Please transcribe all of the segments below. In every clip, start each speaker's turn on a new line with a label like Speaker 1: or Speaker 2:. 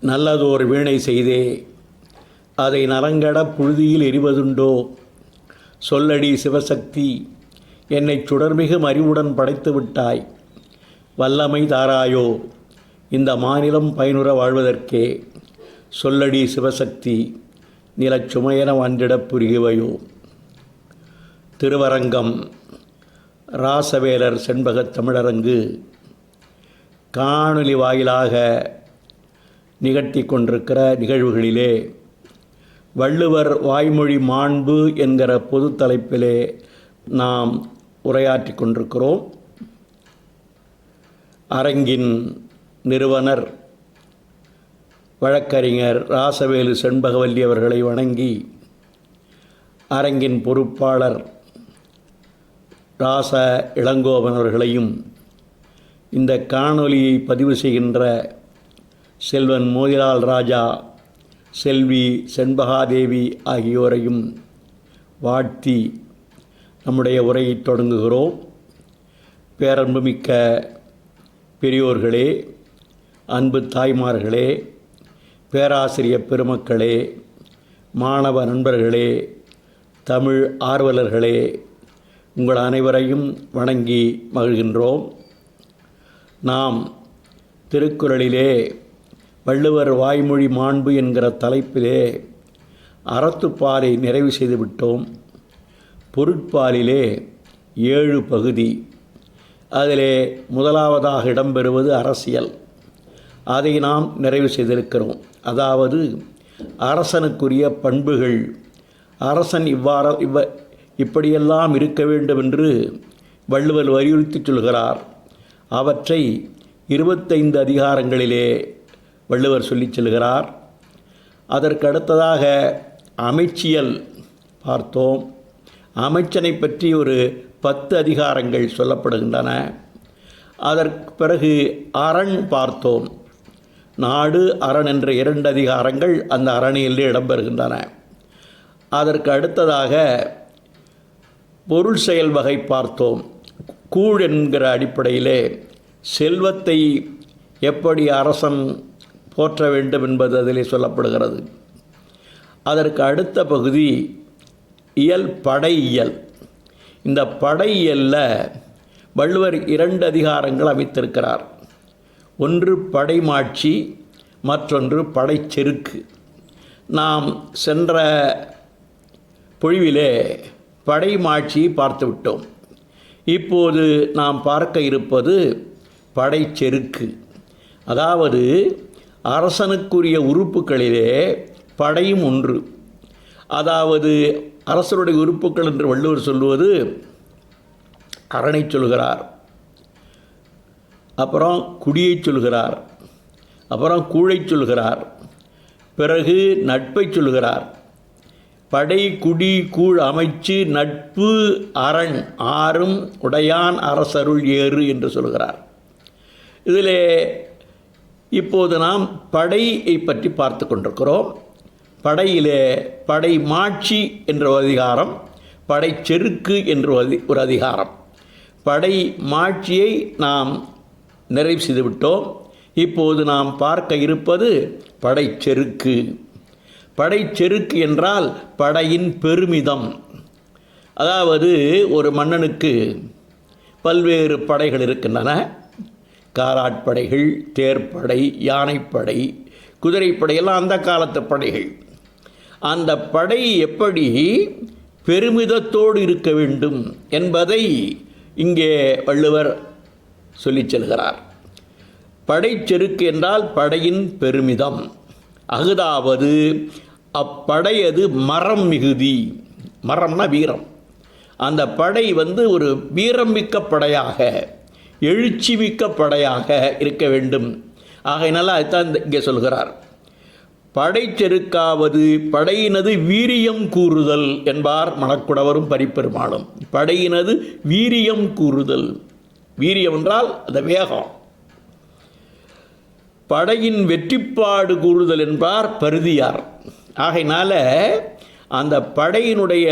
Speaker 1: நல்லதோர் வீணை செய்தே அதை நலங்கட புழுதியில் எரிவதுண்டோ? சொல்லடி சிவசக்தி, என்னை சுடர்மிகு அறிவுடன் படைத்து விட்டாய். வல்லமை தாராயோ இந்த மாநிலம் பயனுற வாழ்வதற்கே. சொல்லடி சிவசக்தி, நிலச் சுமையென வந்திடப் புரிகுவையோ. திருவரங்கம் ராசவேலர் செண்பகத் தமிழரங்கு காணொலி வாயிலாக நிகழ்த்தி கொண்டிருக்கிற நிகழ்வுகளிலே வள்ளுவர் வாய்மொழி மாண்பு என்கிற பொது தலைப்பிலே நாம் உரையாற்றி கொண்டிருக்கிறோம். அரங்கின் நிறுவனர் வழக்கறிஞர் ராசவேலு செண்பகவல்லி அவர்களை வணங்கி, அரங்கின் பொறுப்பாளர் ராச இளங்கோவன் அவர்களையும், இந்த காணொலியை பதிவு செய்கின்ற செல்வன் மோதிலால் ராஜா, செல்வி செண்பகாதேவி ஆகியோரையும் வாழ்த்தி நம்முடைய உரையை தொடங்குகிறோம். பேரன்புமிக்க பெரியோர்களே, அன்பு தாய்மார்களே, பேராசிரியர் பெருமக்களே, மாணவ நண்பர்களே, தமிழ் ஆர்வலர்களே, உங்கள் அனைவரையும் வணங்கி மகிழ்கின்றோம். நாம் திருக்குறளிலே வள்ளுவர் வாய்மொழி மாண்பு என்கிற தலைப்பிலே அறத்துப்பாலை நிறைவு செய்துவிட்டோம். பொருட்பாலிலே 7 பகுதி. அதிலே முதலாவதாக இடம்பெறுவது அரசியல். அதை நாம் நிறைவு செய்திருக்கிறோம். அதாவது அரசனுக்குரிய பண்புகள், அரசன் இப்படியெல்லாம் இருக்க வேண்டும் என்று வள்ளுவர் வலியுறுத்தி சொல்கிறார். அவற்றை 25 அதிகாரங்களிலே வள்ளுவர் சொல்லிச் செல்கிறார். அதற்கு அடுத்ததாக அமைச்சியல் பார்த்தோம். அமைச்சனை பற்றி ஒரு 10 அதிகாரங்கள் சொல்லப்படுகின்றன. அதற்கு பிறகு அரண் பார்த்தோம். நாடு அரண் என்ற 2 அதிகாரங்கள் அந்த அரணியிலே இடம்பெறுகின்றன. அதற்கு அடுத்ததாக பொருள் செயல் வகை பார்த்தோம். கூழ் என்கிற அடிப்படையிலே செல்வத்தை எப்படி அரசன் போற்ற வேண்டும் என்பது அதிலே சொல்லப்படுகிறது. அதற்கு அடுத்த பகுதி இயல், படையியல். இந்த படையியலில் வள்ளுவர் 2 அதிகாரங்கள் அமைத்திருக்கிறார். ஒன்று படைமாட்சி, மற்றொன்று படைச்செருக்கு. நாம் சென்ற பொழிவிலே படைமாட்சியை பார்த்துவிட்டோம். இப்போது நாம் பார்க்க இருப்பது படைச்செருக்கு. அதாவது அரசனுக்குரிய உறுப்புகளிலே படையும் ஒன்று. அதாவது அரசனுடைய உறுப்புகள் என்று வள்ளுவர் சொல்லுவது அரணை சொல்கிறார், அப்புறம் குடியை சொல்கிறார், அப்புறம் கூழை சொல்கிறார், பிறகு நட்பை சொல்கிறார். படை, குடி, கூழ், அமைச்சு, நட்பு, அரண் ஆறும் உடையான் அரசருள் ஏறு என்று சொல்கிறார். இதிலே இப்போது நாம் படையை பற்றி பார்த்து கொண்டிருக்கிறோம். படையிலே படை மாட்சி என்ற ஒரு அதிகாரம், படை செருக்கு என்ற ஒரு அதிகாரம். படை மாட்சியை நாம் நிறைவு செய்துவிட்டோம். இப்போது நாம் பார்க்க இருப்பது படைச்செருக்கு. படைச்செருக்கு என்றால் படையின் பெருமிதம். அதாவது ஒரு மன்னனுக்கு பல்வேறு படைகள் இருக்கின்றன. காலாட்படைகள், தேர்ப்படை, யானைப்படை, குதிரைப்படை எல்லாம் அந்த காலத்து படைகள். அந்த படை எப்படி பெருமிதத்தோடு இருக்க வேண்டும் என்பதை இங்கே வள்ளுவர் சொல்லிச் செல்கிறார். படைச்செருக்கு என்றால் படையின் பெருமிதம். அஃதாவது அப்படையது மரம் மிகுதி. மரம்னா வீரம். அந்த படை ஒரு வீரம் மிக்க படையாக, எழுச்சி மிக்க படையாக இருக்க வேண்டும். ஆகையினால அதுதான் இங்கே சொல்கிறார். படைச்செருக்காவது படையினது வீரியம் கூறுதல் என்பார் மணக்குடவரும் பரிப்பெருமாளும். படையினது வீரியம் கூறுதல். வீரியம் என்றால் அந்த வேகம். படையின் வெற்றிப்பாடு கூறுதல் என்பார் பருதியார். ஆகையினால அந்த படையினுடைய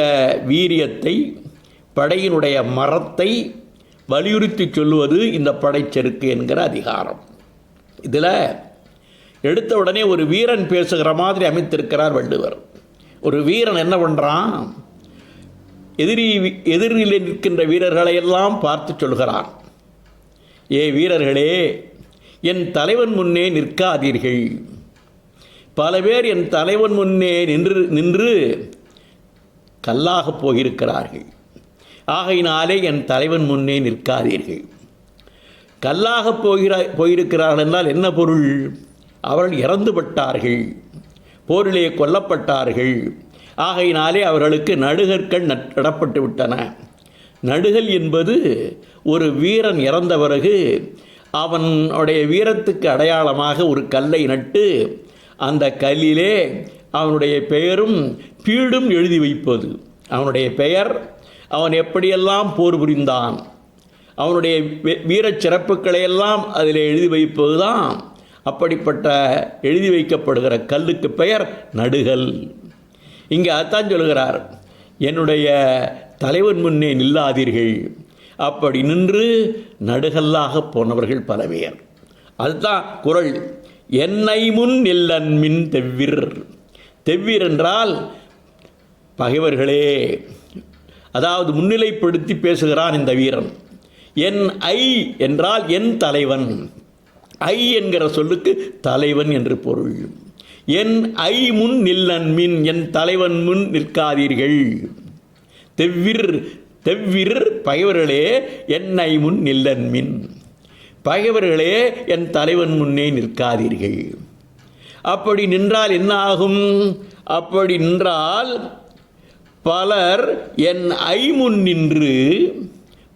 Speaker 1: வீரியத்தை, படையினுடைய மரத்தை வலியுறுத்தி சொல்லுவது இந்த படைச்செருக்கு என்கிற அதிகாரம். இதில் எடுத்த உடனே ஒரு வீரன் பேசுகிற மாதிரி அமைத்திருக்கிறார் வள்ளுவர். ஒரு வீரன் என்ன பண்ணுறான், எதிரில் நிற்கின்ற வீரர்களை எல்லாம் பார்த்து சொல்கிறான், ஏ வீரர்களே, என் தலைவன் முன்னே நிற்காதீர்கள். பல பேர் என் தலைவன் முன்னே நின்று கல்லாக போயிருக்கிறார்கள். ஆகையினாலே என் தலைவன் முன்னே நிற்காதீர்கள். கல்லாக போயிருக்கிறார்கள் என்றால் என்ன பொருள்? அவர்கள் இறந்துபட்டார்கள், போரிலே கொல்லப்பட்டார்கள். ஆகையினாலே அவர்களுக்கு நடுகற்கள் நடப்பட்டு விட்டன. நடுகள் என்பது ஒரு வீரன் இறந்த பிறகு அவனுடைய வீரத்துக்கு அடையாளமாக ஒரு கல்லை நட்டு அந்த கல்லிலே அவனுடைய பெயரும் பீடும் எழுதி வைப்பது. அவனுடைய பெயர், அவன் எப்படியெல்லாம் போர் புரிந்தான், அவனுடைய வீரச் சிறப்புகளையெல்லாம் அதில் எழுதி வைப்பது தான். அப்படிப்பட்ட எழுதி வைக்கப்படுகிற கல்லுக்கு பெயர் நடுகல். இங்கே அதான் சொல்கிறார், என்னுடைய தலைவன் முன்னே நில்லாதீர்கள். அப்படி நின்று நடுகல்லாக போனவர்கள் பல பேர். அதுதான் குறள், என்னை முன் நில்லன்மின் தெவ்விர். தெவ்விர் என்றால் பகைவர்களே, அதாவது முன்னிலைப்படுத்தி பேசுகிறான் இந்த வீரன். என் ஐ என்றால் என் தலைவன். ஐ என்கிற சொல்லுக்கு தலைவன் என்று பொருள். என் ஐ முன் நில்லன்மின், என் தலைவன் முன் நிற்காதீர்கள். தெவ்விர், தெவ்விர் பகைவர்களே, என்னை முன் நில்லன்மின். பகைவர்களே, என் தலைவன் முன்னே நிற்காதீர்கள். அப்படி நின்றால் என்ன ஆகும்? அப்படி நின்றால் பலர் என் ஐ முன் நின்று,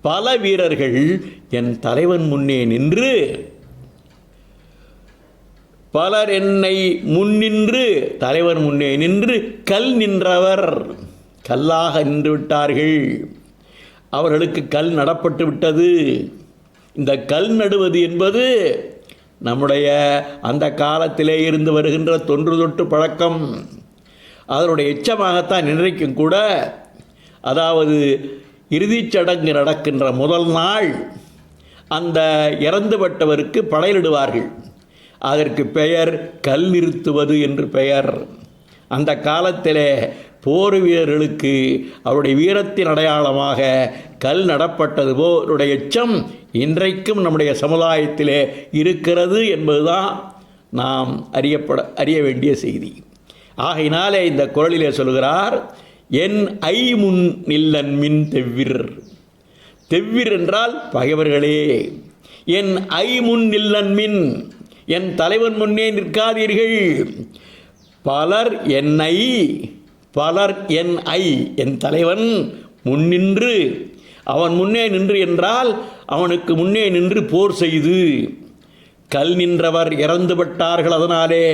Speaker 1: பல வீரர்கள் என் தலைவன் முன்னே நின்று, பலர் என்னை முன்னின்று தலைவர் முன்னே நின்று கல் நின்றவர் கல்லாக நின்று விட்டார்கள். அவர்களுக்கு கல் நடப்பட்டு விட்டது. இந்த கல் நடுவது என்பது நம்முடைய அந்த காலத்திலே இருந்து வருகின்ற தொன்று தொட்டு பழக்கம். அதனுடைய எச்சமாகத்தான் இன்றைக்கும் கூட, அதாவது இறுதிச் சடங்கு நடக்கின்ற முதல் நாள் அந்த இறந்துபட்டவருக்கு படையிடுவார்கள். அதற்கு பெயர் கல் நிறுத்துவது என்று பெயர். அந்த காலத்திலே போர் வீரர்களுக்கு அவருடைய வீரத்தின் அடையாளமாக கல் நடப்பட்டது போருடைய எச்சம் இன்றைக்கும் நம்முடைய சமுதாயத்திலே இருக்கிறது என்பதுதான் நாம் அறிய வேண்டிய செய்தி. ஆகையினாலே இந்த குறளிலே சொல்கிறார், என் ஐ முன் நில்லன்மின் தெவ்விர். தெவ்விர் என்றால் பகைவர்களே, என் ஐ முன் நில்லன்மின், என் தலைவன் முன்னே நிற்காதீர்கள். பலர் என்னை, பலர் என் ஐ, என் தலைவன் முன்னின்று, அவன் முன்னே நின்று என்றால் அவனுக்கு முன்னே நின்று போர் செய்து கல் நின்றவர் இறந்துபட்டார்கள், அதனாலே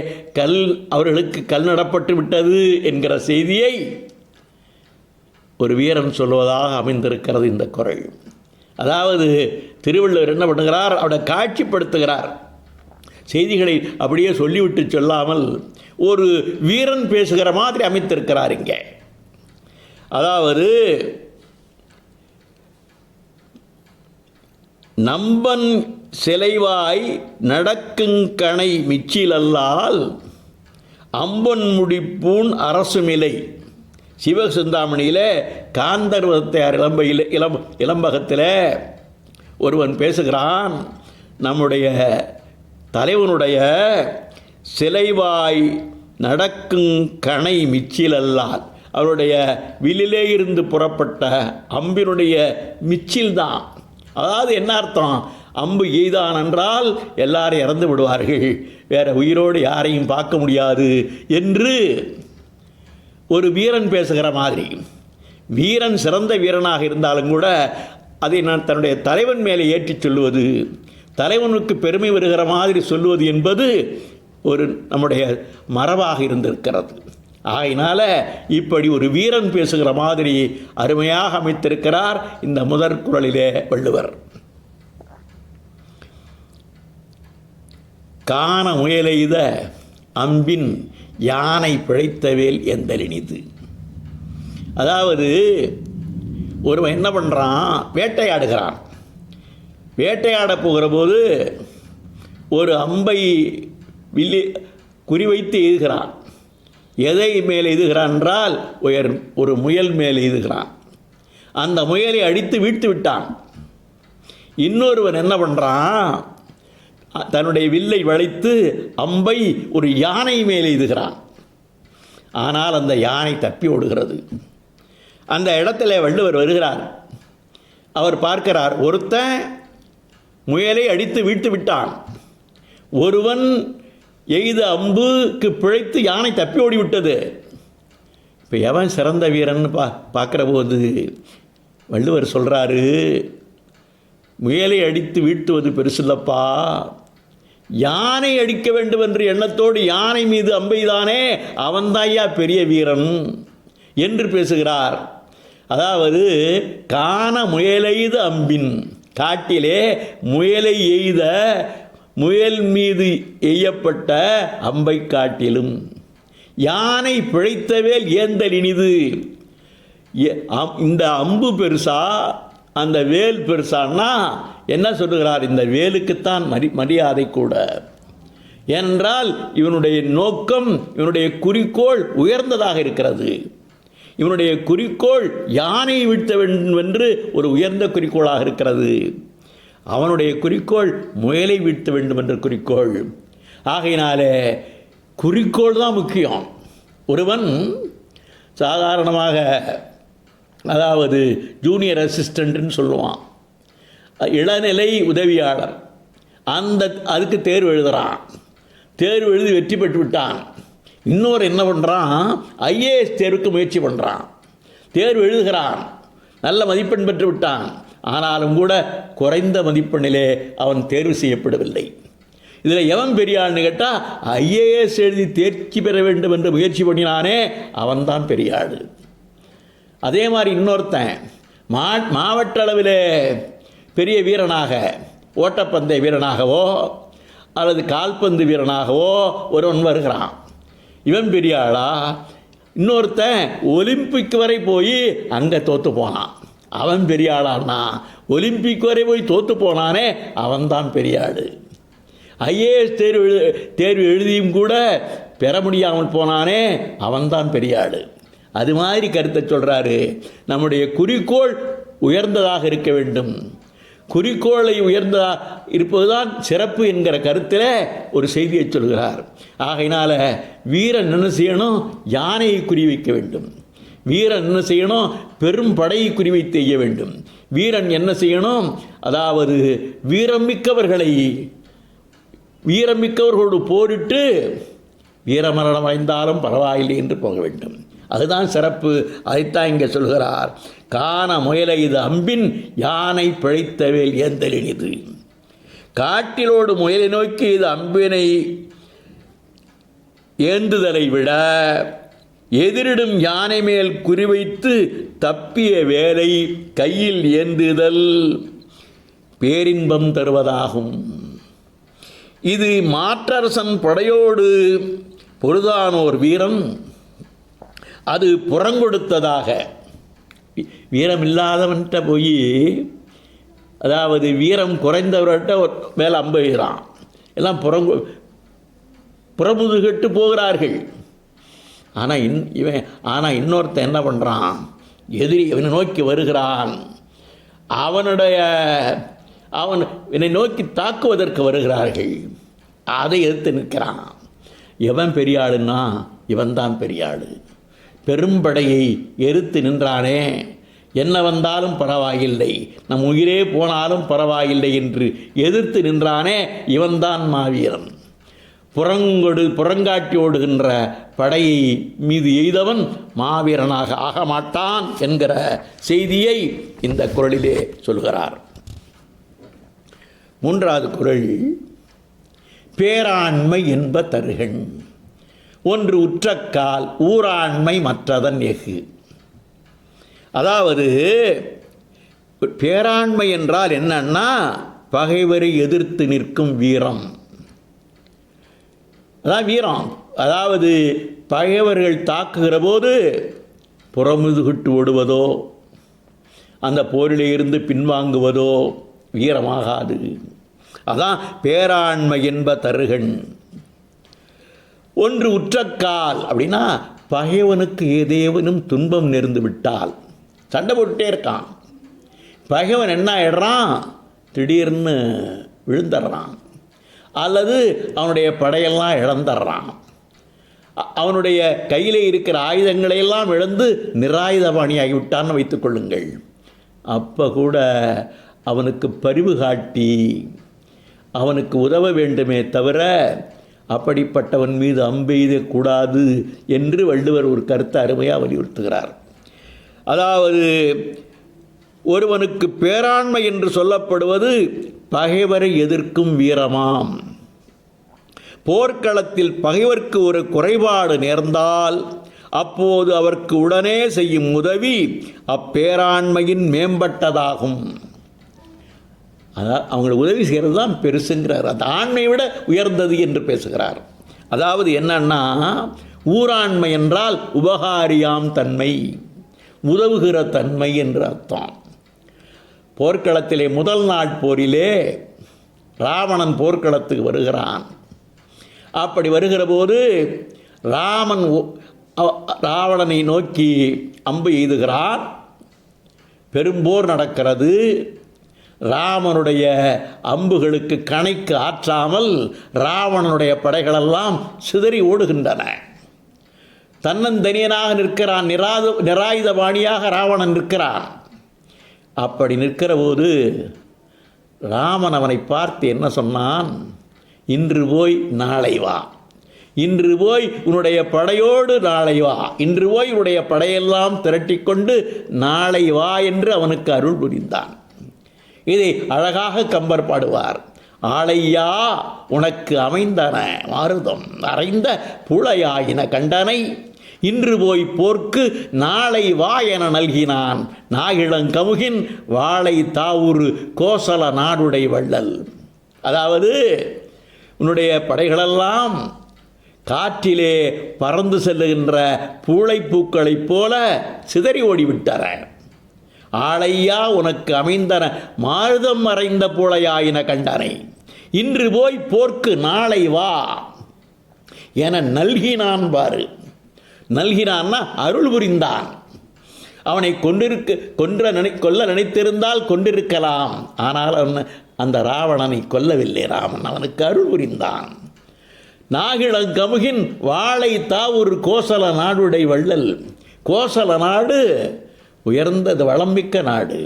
Speaker 1: அவர்களுக்கு கல் நடப்பட்டு விட்டது என்கிற செய்தியை ஒரு வீரன் சொல்வதாக அமைந்திருக்கிறது இந்த குறள். அதாவது திருவள்ளுவர் என்ன பண்ணுகிறார், அவரை காட்சிப்படுத்துகிறார். செய்திகளை அப்படியே சொல்லிவிட்டு சொல்லாமல் ஒரு வீரன் பேசுகிற மாதிரி அமைத்திருக்கிறார் இங்கே. அதாவது நம்பன் சிலைவாய் நடக்குங்கணை மிச்சிலல்லால் அம்பன் முடிப்பூன் அரசுமிலை. சிவசிந்தாமணியில் காந்தர்வத்தையார் இளம்பகத்தில் ஒருவன் பேசுகிறான், நம்முடைய தலைவனுடைய சிலைவாய் நடக்கும் கணை மிச்சிலல்லால், அவருடைய வில்லிலே இருந்து புறப்பட்ட அம்பினுடைய மிச்சில் தான். அதாவது என்ன அர்த்தம், அம்பு எய்தான் என்றால் எல்லாரும் இறந்து விடுவார்கள், வேற உயிரோடு யாரையும் பார்க்க முடியாது என்று ஒரு வீரன் பேசுகிற மாதிரி. வீரன் சிறந்த வீரனாக இருந்தாலும் கூட அதை நான் தன்னுடைய தலைவன் மேலே ஏற்றி சொல்லுவது, தலைவனுக்கு பெருமை வருகிற மாதிரி சொல்லுவது என்பது ஒரு நம்முடைய மரபாக இருந்திருக்கிறது. ஆகையினால இப்படி ஒரு வீரன் பேசுகிற மாதிரி அருமையாக அமைத்திருக்கிறார் இந்த முதற் குறளிலே வள்ளுவர். காண முயலெய்த அம்பின் யானை பிழைத்தவேல் எந்தலினிது. அதாவது ஒருவன் என்ன பண்ணுறான், வேட்டையாட போகிற போது ஒரு அம்பை வில்லி குறிவைத்து எய்துகிறான். எதை மேல் எய்துகிறான் என்றால் ஒரு முயல் மேல் எய்துகிறான். அந்த முயலை அடித்து வீழ்த்து விட்டான். இன்னொருவன் என்ன பண்ணுறான், தன்னுடைய வில்லை வளைத்து அம்பை ஒரு யானை மேல் எய்துகிறான். ஆனால் அந்த யானை தப்பி ஓடுகிறது. அந்த இடத்துல வள்ளுவர் வருகிறார். அவர் பார்க்கிறார், ஒருத்தன் முயலை அடித்து வீழ்த்து விட்டான், ஒருவன் எய்த அம்புக்கு பிழைத்து யானை தப்பி ஓடிவிட்டது. இப்போ எவன் சிறந்த வீரன் பார்க்குற போது வள்ளுவர் சொல்கிறாரு, முயலை அடித்து வீழ்த்துவது பெருசில்லப்பா, யானை அடிக்க வேண்டும் என்ற எண்ணத்தோடு யானை மீது அம்பெய்தானே அவன்தாய்யா பெரிய வீரன் என்று பேசுகிறார். அதாவது காண முயலெய்த அம்பின், காட்டிலே முயலை எய்த முயல் மீது எய்யப்பட்ட அம்பை காட்டிலும் யானை பிழைத்தவேல் ஏந்தல் இனிது. இந்த அம்பு பெருசா அந்த வேல் பெருசான்னா என்ன சொல்லுகிறார், இந்த வேலுக்குத்தான் மரியாதை கூட. ஏனென்றால் இவனுடைய நோக்கம், இவனுடைய குறிக்கோள் உயர்ந்ததாக இருக்கிறது. இவனுடைய குறிக்கோள் யானை வீழ்த்த வேண்டும் என்று ஒரு உயர்ந்த குறிக்கோளாக இருக்கிறது. அவனுடைய குறிக்கோள் முயலை வீழ்த்த வேண்டும் என்ற குறிக்கோள். ஆகையினாலே குறிக்கோள் தான் முக்கியம். ஒருவன் சாதாரணமாக, அதாவது ஜூனியர் அசிஸ்டண்ட்டுன்னு சொல்லுவான், இளநிலை உதவியாளர், அதுக்கு தேர்வு எழுதுகிறான். தேர்வு எழுதி வெற்றி பெற்று விட்டான். இன்னொரு என்ன பண்ணுறான், ஐஏஎஸ் தேர்வுக்கு முயற்சி பண்ணுறான். தேர்வு எழுதுகிறான், நல்ல மதிப்பெண் பெற்று விட்டான். ஆனாலும் கூட குறைந்த மதிப்பெண்ணிலே அவன் தேர்வு செய்யப்படவில்லை. இதில் எவன் பெரிய ஆள்னு கேட்டால், ஐஏஎஸ் எழுதி தேர்ச்சி பெற வேண்டும் என்று முயற்சி பண்ணினானே அவன்தான் பெரிய ஆள். அதே மாதிரி இன்னொருத்தன் மாவட்ட அளவில் பெரிய வீரனாக, ஓட்டப்பந்தய வீரனாகவோ அல்லது கால்பந்து வீரனாகவோ ஒருவன் வருகிறான். இவன் பெரிய ஆளா? இன்னொருத்தன் ஒலிம்பிக் வரை போய் அங்கே தோற்று போனான், அவன் பெரிய ஆளானா? ஒலிம்பிக் வரை போய் தோற்று போனானே அவன்தான் பெரிய ஆள். ஐஏஎஸ் தேர்வு எழுதியும் கூட பெற முடியாமல் போனானே அவன்தான் பெரிய ஆள். அது மாதிரி கருத்தை சொல்கிறாரு. நம்முடைய குறிக்கோள் உயர்ந்ததாக இருக்க வேண்டும். குறிக்கோளை உயர்ந்ததாக இருப்பதுதான் சிறப்பு என்கிற கருத்தில் ஒரு செய்தியை சொல்கிறார். ஆகையினால வீரன் என்ன செய்யணும், யானையை குறிவைக்க வேண்டும். வீரன் என்ன செய்யணும், பெரும் படையை குறிவைத்து செய்ய வேண்டும். வீரன் என்ன செய்யணும், அதாவது வீரமிக்கவர்களோடு போரிட்டு வீரமரணம் அடைந்தாலும் பரவாயில்லை என்று போக வேண்டும். அதுதான் சிறப்பு. அதைத்தான் இங்கே சொல்கிறார். காண முயலை இது அம்பின் யானை பிழைத்தவேல் ஏந்தல் இனிது. காட்டிலோடு முயலை நோக்கி இது அம்பினை ஏந்துதலை விட எதிரிடும் யானை மேல் குறிவைத்து தப்பிய வேலை கையில் ஏந்துதல் பேரின்பம் தருவதாகும். இது மாற்றரசன் படையோடு பொருதானோர் வீரன் அது புறங்கொடுத்ததாக, வீரம் இல்லாதவன்கிட்ட போய், அதாவது வீரம் குறைந்தவர்கிட்ட மேலே அம்புகிறான், எல்லாம் புறமுதுகட்டு போகிறார்கள். ஆனால் இன்னொருத்தன் என்ன பண்ணுறான், எதிரி இவனை நோக்கி வருகிறான், அவன் என்னை நோக்கி தாக்குவதற்கு வருகிறார்கள், அதை எதிர்த்து நிற்கிறான். எவன் பெரிய ஆளுன்னா இவன்தான் பெரிய ஆள். பெரும்படையை எதிர்த்து நின்றானே, என்ன வந்தாலும் பரவாயில்லை, நம் உயிரே போனாலும் பரவாயில்லை என்று எதிர்த்து நின்றானே இவன்தான் மாவீரன். புறங்காட்டி ஓடுகின்ற படையை மீது எய்தவன் மாவீரனாக ஆக மாட்டான் என்கிற செய்தியை இந்த குறளிலே சொல்கிறார். மூன்றாவது குறள், பேராண்மை என்ப தருகன், ஒன்று உற்றக்கால் ஊராண்மை மற்றதன் எஃகு. அதாவது பேராண்மை என்றால் என்னன்னா, பகைவரை எதிர்த்து நிற்கும் வீரம். அதான் வீரம். அதாவது பகைவர்கள் தாக்குகிற போது புறமுதுகிட்டு ஓடுவதோ அந்த போரிலே இருந்து பின்வாங்குவதோ வீரமாகாது. அதான் பேராண்மை என்ப தருகன். ஒன்று உற்றக்கால் அப்படின்னா பகைவனுக்கு ஏதேனும் துன்பம் நேர்ந்து விட்டால் சண்டை போட்டுட்டே இருக்கான், பகைவன் என்ன ஆயிடுறான், திடீர்னு விழுந்துடுறான், அல்லது அவனுடைய படையெல்லாம் இழந்துடுறான், அவனுடைய கையில் இருக்கிற ஆயுதங்களையெல்லாம் இழந்து நிராயுதபாணியாகிவிட்டான்னு வைத்துக்கொள்ளுங்கள். அப்போ கூட அவனுக்கு பரிவு காட்டி அவனுக்கு உதவ வேண்டுமே தவிர அப்படிப்பட்டவன் மீது அம்பெய்தக்கூடாது என்று வள்ளுவர் ஒரு கருத்தை அருமையாக வலியுறுத்துகிறார். அதாவது ஒருவனுக்கு பேராண்மை என்று சொல்லப்படுவது பகைவரை எதிர்க்கும் வீரமாம். போர்க்களத்தில் பகைவர்க்கு ஒரு குறைபாடு நேர்ந்தால் அப்போது அவருக்கு உடனே செய்யும் உதவி அப்பேராண்மையின் மேம்பட்டதாகும். அதாவது அவங்களை உதவி செய்கிறது தான் பெருசுங்கிறார், அந்த ஆண்மையை விட உயர்ந்தது என்று பேசுகிறார். அதாவது என்னன்னா, ஊராண்மை என்றால் உபகாரியாம் தன்மை, உதவுகிற தன்மை என்று அர்த்தம். போர்க்களத்திலே முதல் நாள் போரிலே ராவணன் போர்க்களத்துக்கு வருகிறான். அப்படி வருகிற போது ராவணனை நோக்கி அம்பு எய்துகிறான். பெரும்போர் நடக்கிறது. ராமனுடைய அம்புகளுக்கு கணைக்கு ஆற்றாமல் ராவணனுடைய படைகளெல்லாம் சிதறி ஓடுகின்றன. தன்னந்தனியனாக நிற்கிறான், நிராயுதபாணியாக ராவணன் நிற்கிறான். அப்படி நிற்கிற போது ராமன் அவனை பார்த்து என்ன சொன்னான், இன்று போய் நாளை வா, இன்று போய் உன்னுடைய படையோடு நாளை வா, இன்று போய் உன்னுடைய படையெல்லாம் திரட்டிக்கொண்டு நாளை வா என்று அவனுக்கு அருள் புரிந்தான். இதை அழகாக கம்பர் பாடுவார். ஆளையா உனக்கு அமைந்தன மாருதம் அறைந்த புழையாயின கண்டனை, இன்று போய் போர்க்கு நாளை வா என நல்கினான் நாகிழங்கமுகின் வாளை தாவுரு கோசல நாடுடை வள்ளல். அதாவது உன்னுடைய படைகளெல்லாம் காற்றிலே பறந்து செல்லுகின்ற பூளைப்பூக்களைப் போல சிதறி ஓடிவிட்டன. ஆளையா உனக்கு அமைந்தன மாருதம் மறைந்த புழையாயின கண்டனை, இன்று போய் போர்க்கு நாளை வா என நல்கினான். பாரு, நல்கினான்னா அருள் புரிந்தான். அவனை கொல்ல நினைத்திருந்தால் கொண்டிருக்கலாம், ஆனால் அந்த ராவணனை கொல்லவில்லை. ராமன் அவனுக்கு அருள் புரிந்தான். நாகிழங்கமுகின் வாளை தாவூர் கோசல நாடுடை வள்ளல். கோசல நாடு உயர்ந்தது, வளமிக்க நாடு.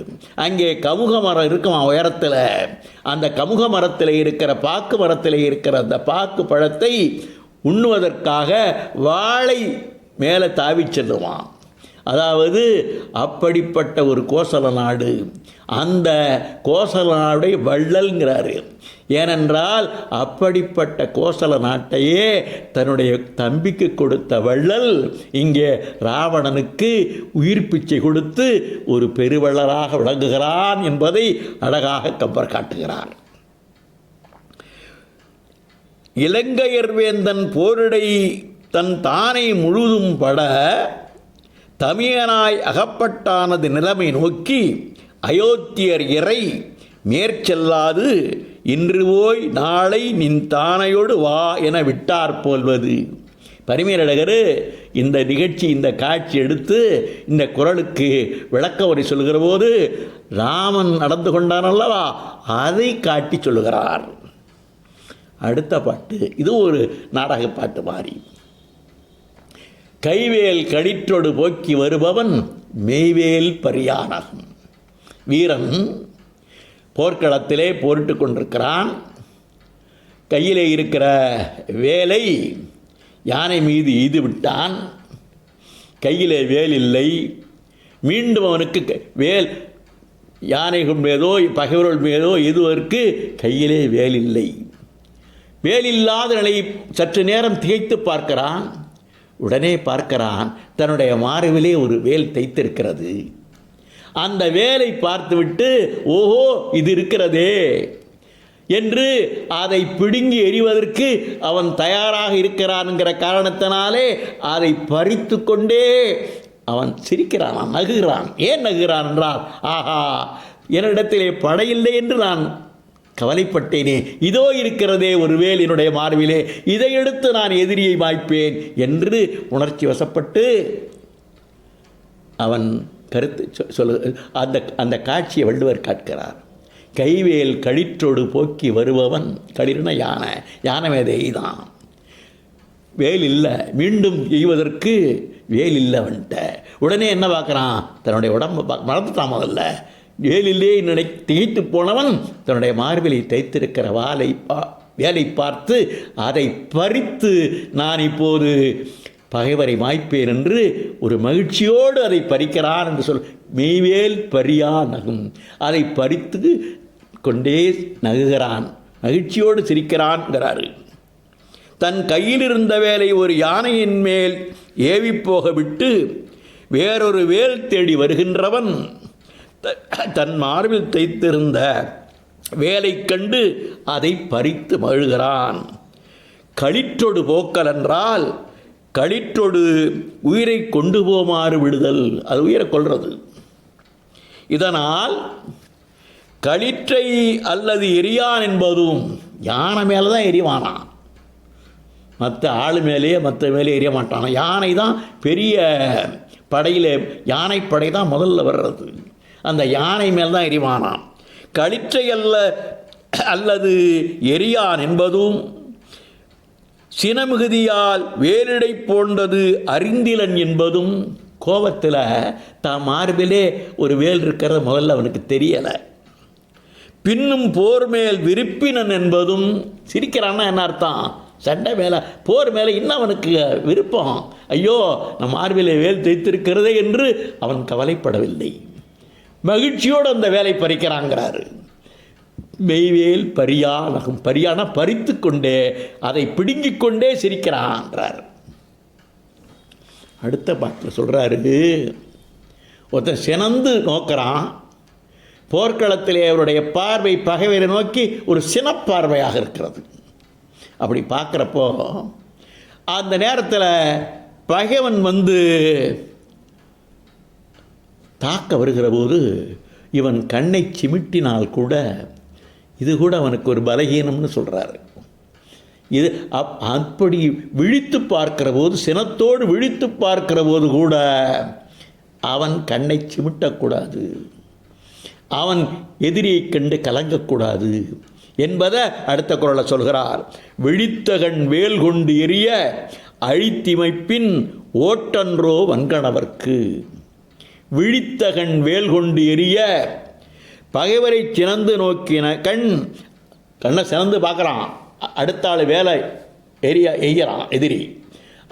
Speaker 1: அங்கே கமுக மரம் இருக்குமா உயரத்தில். அந்த கமுக மரத்தில் இருக்கிற பாக்கு மரத்தில் இருக்கிற அந்த பாக்கு பழத்தை உண்ணுவதற்காக வாளை மேலே தாவி செல்லுவான். அதாவது அப்படிப்பட்ட ஒரு கோசல நாடு. அந்த கோசல நாடை வள்ளல்ங்கிறாரு. ஏனென்றால் அப்படிப்பட்ட கோசல நாட்டையே தன்னுடைய தம்பிக்கு கொடுத்த வள்ளல் இங்கே ராவணனுக்கு உயிர் பிச்சை கொடுத்து ஒரு பெருவள்ளலாக விளங்குகிறான் என்பதை அழகாக கம்பர் காட்டுகிறார். இலங்கையர்வேந்தன் போரிடை தன் தானை முழுதும் பட தமியனாய் அகப்பட்டானது நிலைமை நோக்கி அயோத்தியர் இறை மேற்செல்லாது இன்று போய் நாளை நின் தானையோடு வா என விட்டார் போல்வது. பரிமேலழகர் இந்த நிகழ்ச்சி, இந்த காட்சி எடுத்து இந்த குறளுக்கு விளக்க உரை சொல்கிற போது ராமன் நடந்து கொண்டான் அல்லவா, அதை காட்டி சொல்லுகிறார். அடுத்த பாட்டு இது ஒரு நாடக பாட்டு மாதிரி. கைவேல் கடிற்றொடு போக்கி வருபவன் மெய்வேல் பரியானகம். வீரன் போர்க்களத்திலே போரிட்டு கொண்டிருக்கிறான். கையிலே இருக்கிற வேலை யானை மீது எய்து விட்டான். கையிலே வேல் இல்லை. மீண்டும் அவனுக்கு வேல் யானைகள் மீதோ பகைவர்கள் மீதோ எதுவதற்கு கையிலே வேல் இல்லை. வேலில்லாத நிலையை சற்று நேரம் திகைத்து பார்க்கிறான். உடனே பார்க்கிறான் தன்னுடைய மார்பிலே ஒரு வேல் தைத்திருக்கிறது. அந்த வேலை பார்த்துவிட்டு ஓஹோ இது இருக்கிறதே என்று அதை பிடுங்கி எறிவதற்கு அவன் தயாராக இருக்கிறான்ங்கிற காரணத்தினாலே அதை பறித்து கொண்டே அவன் சிரிக்கிறான், நகுகிறான். ஏன் நகுகிறான் என்றால், ஆஹா என்னிடத்திலே படையில்லை என்று நான் கவலைப்பட்டேனே, இதோ இருக்கிறதே ஒரு வேல் என்னுடைய மார்பிலே, இதை எடுத்து நான் எதிரியை மாய்ப்பேன் என்று உணர்ச்சி வசப்பட்டு அவன் கருத்து அந்த காட்சியை வள்ளுவர் காட்கிறார். கைவேல் களிற்றோடு போக்கி வருபவன், களிர்ன யானை, யானை மேதை தான், வேல் இல்லை, மீண்டும் எய்வதற்கு வேல் இல்லை அவன்கிட்ட. உடனே என்ன பார்க்குறான், தன்னுடைய உடம்பை மறந்துட்டான். முதல்ல வேலிலே திகைத்து போனவன் தன்னுடைய மார்பிலை தைத்திருக்கிற வேலை பார்த்து அதை பறித்து நான் இப்போது பகைவரை மாய்ப்பேன் என்று ஒரு மகிழ்ச்சியோடு அதை பறிக்கிறான் என்று மெய்வேல் பறியா நகும், அதை பறித்து கொண்டே நகுகிறான், மகிழ்ச்சியோடு சிரிக்கிறான்கிறாரு. தன் கையில் இருந்த வேலை ஒரு யானையின் மேல் ஏவி போக விட்டு வேறொரு வேல் தேடி வருகின்றவன் தன் மார்பில் தைத்திருந்த வேலை கண்டு அதை பறித்து மழுகிறான். களிற்றொடு போக்கல் என்றால் களிற்றொடு உயிரை கொண்டு போமாறு விடுதல், அது உயிரை கொள்வது. இதனால் களிற்றை அல்லது எரியான் என்பதும் யானை மேலே தான் எரிவானான், மற்ற ஆள் மேலேயே மற்ற மேலே எரிய மாட்டானா. யானை தான் பெரிய படையில், யானைப்படை தான் முதல்ல வர்றது, அந்த யானை மேல் தான் எரிவானாம். களிற்றை அல்லது எரியான் என்பதும் சினமிகுதியால் வேலிடை போன்றது அறிந்திலன் என்பதும், கோபத்தில் தான் மார்பிலே ஒரு வேல் இருக்கிறது முதல்ல அவனுக்கு தெரியலை. பின்னும் போர் மேல் விருப்பினன் என்பதும், சிரிக்கிறான்னா என்ன அர்த்தம், சண்டை மேலே போர் மேலே இன்னும் அவனுக்கு விருப்பம், ஐயோ நம் மார்பிலே வேல் தைத்திருக்கிறதே என்று அவன் கவலைப்படவில்லை, மகிழ்ச்சியோடு அந்த வேலை பறிக்கிறாங்கிறாரு. மெய்வேல் பரியா நகும், பரியானா பறித்து கொண்டே அதை பிடுங்கிக் கொண்டே சிரிக்கிறான்றார். அடுத்த பாட்டில் சொல்கிறாரு, ஒருத்தன் சினந்து நோக்கிறான், போர்க்களத்திலே அவருடைய பார்வை பகைவரை நோக்கி ஒரு சினப்பார்வையாக இருக்கிறது. அப்படி பார்க்குறப்போ அந்த நேரத்தில் பகைவன் வந்து தாக்க வருகிற போது இவன் கண்ணை சிமிட்டினால் கூட இது கூட அவனுக்கு ஒரு பலகீனம்னு சொல்கிறாரு. இது அப்படி விழித்து பார்க்கிற போது, சினத்தோடு விழித்து பார்க்கிற போது கூட அவன் கண்ணை சிமிட்டக்கூடாது, அவன் எதிரியை கண்டு கலங்கக்கூடாது என்பதை அடுத்த குறளை சொல்கிறார். விழித்தகன் வேல் கொண்டு எரிய அழித்திமைப்பின் ஓட்டன்றோ வன்கணவர்க்கு. விழித்தகன் வேல் கொண்டு எரிய, பகைவரை சினந்து நோக்கின கண்ணை சினந்து பார்க்குறான், அடுத்த ஆள் வேலை எய்கிறான் எதிரி,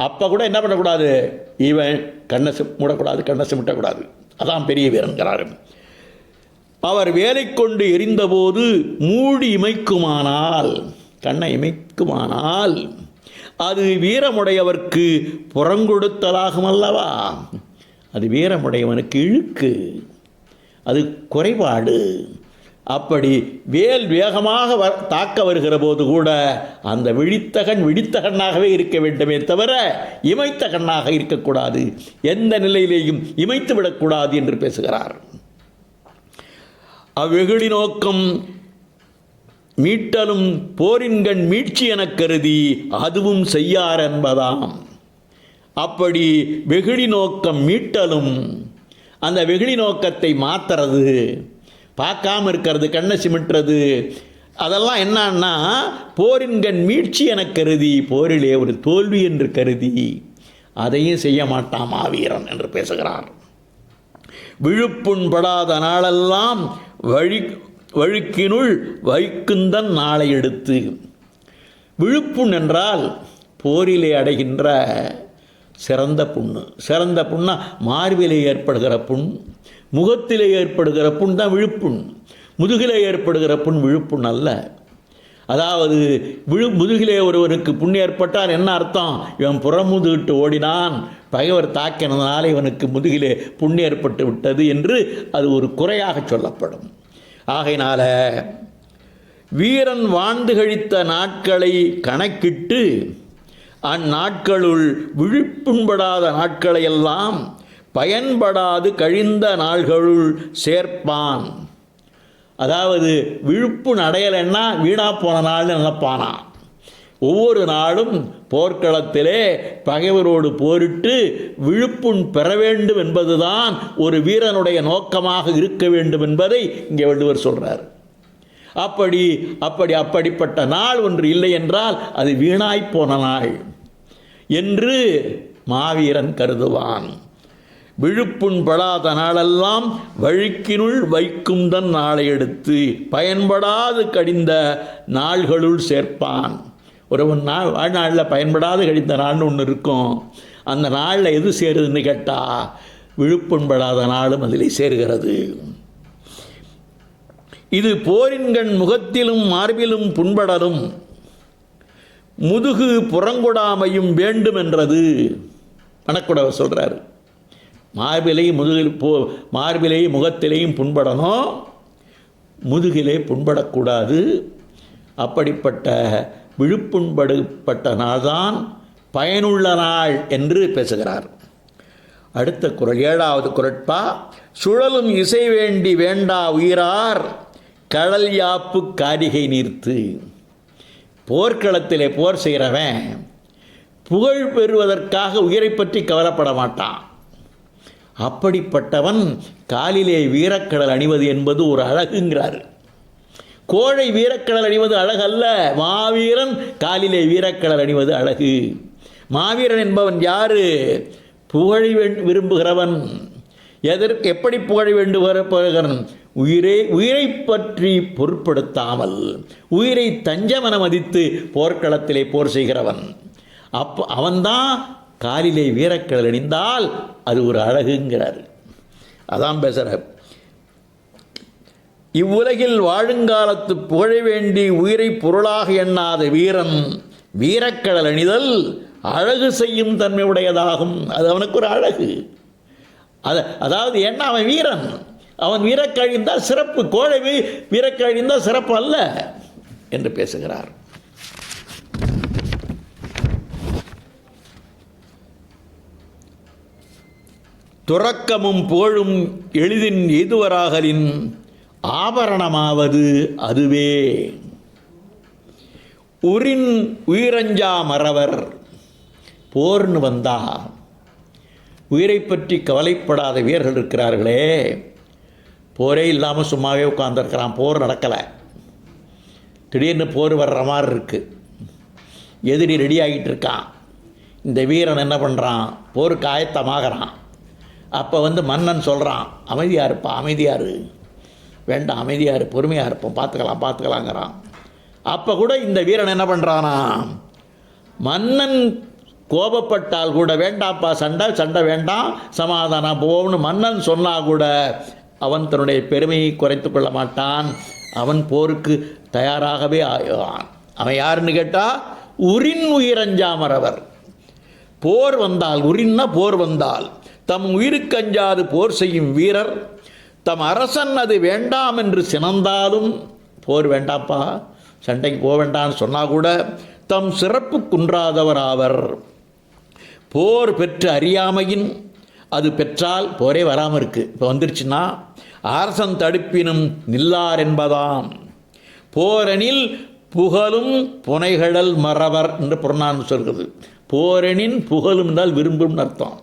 Speaker 1: அப்போ கூட என்ன பண்ணக்கூடாது, இவன் கண்ணை மூடக்கூடாது, கண்ணை சிமிட்டக்கூடாது, அதான் பெரிய வீரன்கிறாரு. அவர் வேலை கொண்டு எரிந்தபோது மூடி இமைக்குமானால், கண்ணை இமைக்குமானால் அது வீரமுடையவர்க்கு புறங்கொடுத்தலாகும் அல்லவா, அது வீரமுடையவனுக்கு இழுக்கு, அது குறைபாடு. அப்படி வேல் வேகமாக தாக்க வருகிற போது கூட அந்த விழித்தகன் விழித்தகண்ணாகவே இருக்க வேண்டுமே தவிர இமைத்த கண்ணாக இருக்கக்கூடாது, எந்த நிலையிலேயும் இமைத்து விடக்கூடாது என்று பேசுகிறார். அவ்வெகுளி நோக்கம் மீட்டலும் போரின்கண் மீட்சி எனக் கருதி அதுவும் செய்யார் என்பதாம். அப்படி வெகுளி நோக்கம் மீட்டலும், அந்த வெகுளி நோக்கத்தை மாற்றுறது, பார்க்காம இருக்கிறது, கண்ணை சிமிட்டுறது, அதெல்லாம் என்னன்னா போரின்கண் மீட்சி எனக் கருதி, போரிலே ஒரு தோல்வி என்று கருதி அதையும் செய்ய மாட்டான் மாவீரன் என்று பேசுகிறார். விழுப்புண்படாத நாளெல்லாம் வழுக்கினுள் வைக்குந்தன் நாளை எடுத்து. விழுப்புண் என்றால் போரிலே அடைகின்ற சிறந்த புண்ணு. சிறந்த புண்ணா மார்பிலே ஏற்படுகிற புண், முகத்திலே ஏற்படுகிற புண் தான் விழுப்புண். முதுகிலே ஏற்படுகிற புண் விழுப்புண் அல்ல. அதாவது முதுகிலே ஒருவனுக்கு புண் ஏற்பட்டால் என்ன அர்த்தம், இவன் புறமுதுகிட்டு ஓடினான், பகைவர் தாக்கினதுனால இவனுக்கு முதுகிலே புண் ஏற்பட்டு விட்டது என்று அது ஒரு குறையாக சொல்லப்படும். ஆகையினால வீரன் வாழ்ந்து கழித்த நாட்களை கணக்கிட்டு அந்நாட்களுள் விழிப்புண்படாத நாட்களையெல்லாம் பயன்படாது கழிந்த நாள்களுள் சேர்ப்பான். அதாவது விழுப்புண் அடையலைன்னா வீணா போன நாள்னு நினைப்பானா. ஒவ்வொரு நாளும் போர்க்களத்திலே பகைவரோடு போரிட்டு விழுப்புண் பெற வேண்டும் என்பதுதான் ஒரு வீரனுடைய நோக்கமாக இருக்க வேண்டும் என்பதை இங்கே வள்ளுவர் சொல்றார். அப்படிப்பட்ட நாள் ஒன்று இல்லை என்றால் அது வீணாய்ப்போன நாள் என்று மாவீரன் கருதுவான். விழுப்புண் படாத நாளெல்லாம் வழுக்கினுள் வைக்கும் தன் நாளை எடுத்து பயன்படாது கடிந்த நாள்களுள் சேர்ப்பான். ஒரு வாழ்நாளில் பயன்படாது கழிந்த நாள்னு ஒன்று இருக்கும். அந்த நாளில் எது சேருதுன்னு கேட்டால் விழுப்புண் படாத நாளும் அதில் சேருகிறது. இது போரின்கண் முகத்திலும் மார்பிலும் புண்படலும் முதுகு புறங்கொடாமையும் வேண்டும் என்றது மணக்குடவர் சொல்கிறார். மார்பிலேயும் முகத்திலேயும் புண்படணும், முதுகிலே புண்படக்கூடாது. அப்படிப்பட்ட விழுப்புண்படுப்பட்ட நாள்தான் பயனுள்ள நாள் என்று பேசுகிறார். அடுத்த குறள் 7வது குறட்பா. சுழலும் இசை வேண்டி வேண்டா உயிரார் கடல் யாப்பு காரிகை நீர்த்து. போர்க்களத்திலே போர் செய்கிறவன் புகழ் பெறுவதற்காக உயிரை பற்றி கவலைப்பட மாட்டான். அப்படிப்பட்டவன் காலிலே வீரக்கடல் அணிவது என்பது ஒரு அழகுங்கிறார். கோழை வீரக்கடல் அணிவது அழகல்ல, மாவீரன் காலிலே வீரக்கடல் அணிவது அழகு. மாவீரன் என்பவன் யாரு? புகழை விரும்புகிறவன். எப்படி புகழ வேண்டுகிறவன்? உயிரை பற்றி பொருட்படுத்தாமல் உயிரை தஞ்சமென மதித்து போர்க்களத்திலே போர் செய்கிறவன். அவன்தான் காலிலே வீரக்கடல் அணிந்தால் அது ஒரு அழகுங்கிறார். அதான் பேசுகிறார். இவ்வுலகில் வாழுங்காலத்து புகழ வேண்டி உயிரை பொருளாக எண்ணாத வீரன் வீரக்கடல் அணிதல் அழகு செய்யும் தன்மை உடையதாகும். அது அவனுக்கு ஒரு அழகு. அதாவது என்ன, அவன் வீரன், அவன் வீரக்கழிந்தால் சிறப்பு. கோழை வீரக்கழிந்தால் சிறப்பு அல்ல என்று பேசுகிறார். துறக்கமும் புகழும் எளிதின் எய்துவராகலின் ஆபரணமாவது அதுவே. உரின் உயிரஞ்சா மறவர். போர்னு வந்தா உயிரை பற்றி கவலைப்படாத வீரர்கள் இருக்கிறார்களே, போரே இல்லாமல் சும்மாவே உட்கார்ந்துருக்கிறான், போர் நடக்கலை, திடீர்னு போர் வர்ற மாதிரி இருக்குது, எதிரி ரெடி ஆகிட்டு இருக்கான். இந்த வீரன் என்ன பண்ணுறான்? போருக்கு ஆயத்தமாகறான். அப்போ மன்னன் சொல்கிறான், அமைதியாக இருப்பா, அமைதியாரு, வேண்டாம் அமைதியாரு, பொறுமையாக இருப்போம், பார்த்துக்கலாங்கிறான். அப்போ கூட இந்த வீரன் என்ன பண்ணுறானா, மன்னன் கோபப்பட்டால் கூட வேண்டாப்பா, சண்டை வேண்டாம், சமாதானம் போவோம்னு மன்னன் சொன்னால் கூட அவன் தன்னுடைய பெருமையை குறைத்து கொள்ள மாட்டான். அவன் போருக்கு தயாராகவே ஆவான். அவன் யாருன்னு கேட்டால் உரின் உயிரஞ்சாமறவர். போர் வந்தால், உரின்னா போர் வந்தால் தம் உயிருக்கு அஞ்சாது போர் செய்யும் வீரர், தம் அரசன் அது வேண்டாம் என்று சினந்தாலும், போர் வேண்டாப்பா, சண்டைக்கு போக வேண்டாம்னு சொன்னால் கூட தம் சிறப்பு குன்றாதவர் ஆவர். போர் பெற்று அறியாமையின் அது பெற்றால் போரே வராமல் இருக்குது. இப்போ வந்துருச்சுன்னா அரசன் தடுப்பினும் நில்லார் என்பதாம். போரனில் புகழும் புனைகடல் மறவர் என்று புறநானூறு சொல்கிறது. போரனின் புகழும் என்றால் விரும்பும் அர்த்தம்.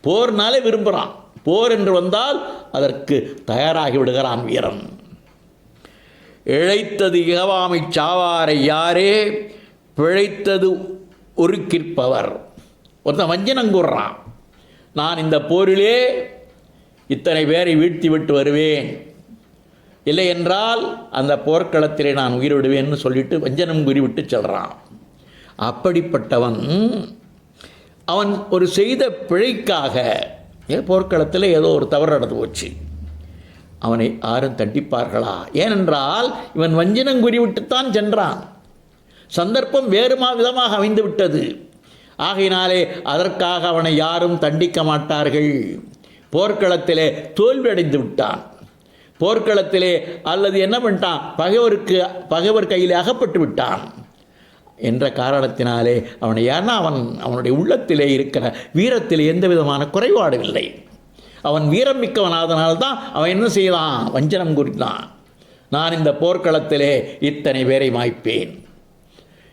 Speaker 1: போர்னாலே விரும்புகிறான். போர் என்று வந்தால் அதற்கு தயாராகி விடுகிறான் வீரன். இழைத்தது இகவாமை சாவாரை யாரே பிழைத்தது ஒருக்கிற்பவர். ஒருத்தன் வஞ்சனங்கூறான், நான் இந்த போரிலே இத்தனை பேரை வீழ்த்தி விட்டு வருவேன், இல்லை என்றால் அந்த போர்க்களத்திலே நான் உயிர் விடுவேன்னு சொல்லிட்டு வஞ்சனம் கூறிவிட்டு சொல்கிறான். அப்படிப்பட்டவன் அவன் ஒரு செய்த பிழைக்காக போர்க்களத்தில் ஏதோ ஒரு தவறு நடந்து போச்சு, அவனை யாரும் தண்டிப்பார்களா? ஏனென்றால் இவன் வஞ்சனம் கூறிவிட்டுத்தான் சென்றான். சந்தர்ப்பம் வேறு விதமாக அமைந்து விட்டது. ஆகையினாலே அதற்காக அவனை யாரும் தண்டிக்க மாட்டார்கள். போர்க்களத்திலே தோல்வி அடைந்து விட்டான். போர்க்களத்திலே அல்லது என்ன பண்ணிட்டான், பகைவர் கையில் அகப்பட்டு விட்டான் என்ற காரணத்தினாலே அவனை ஏன்னா அவனுடைய உள்ளத்திலே இருக்கிற வீரத்திலே எந்த விதமான குறைபாடும் இல்லை. அவன் வீரம் மிக்கவனாதனால்தான் அவன் என்ன செய்தான், வஞ்சனம் குறித்தான். நான் இந்த போர்க்களத்திலே இத்தனை பேரை மாய்ப்பேன்,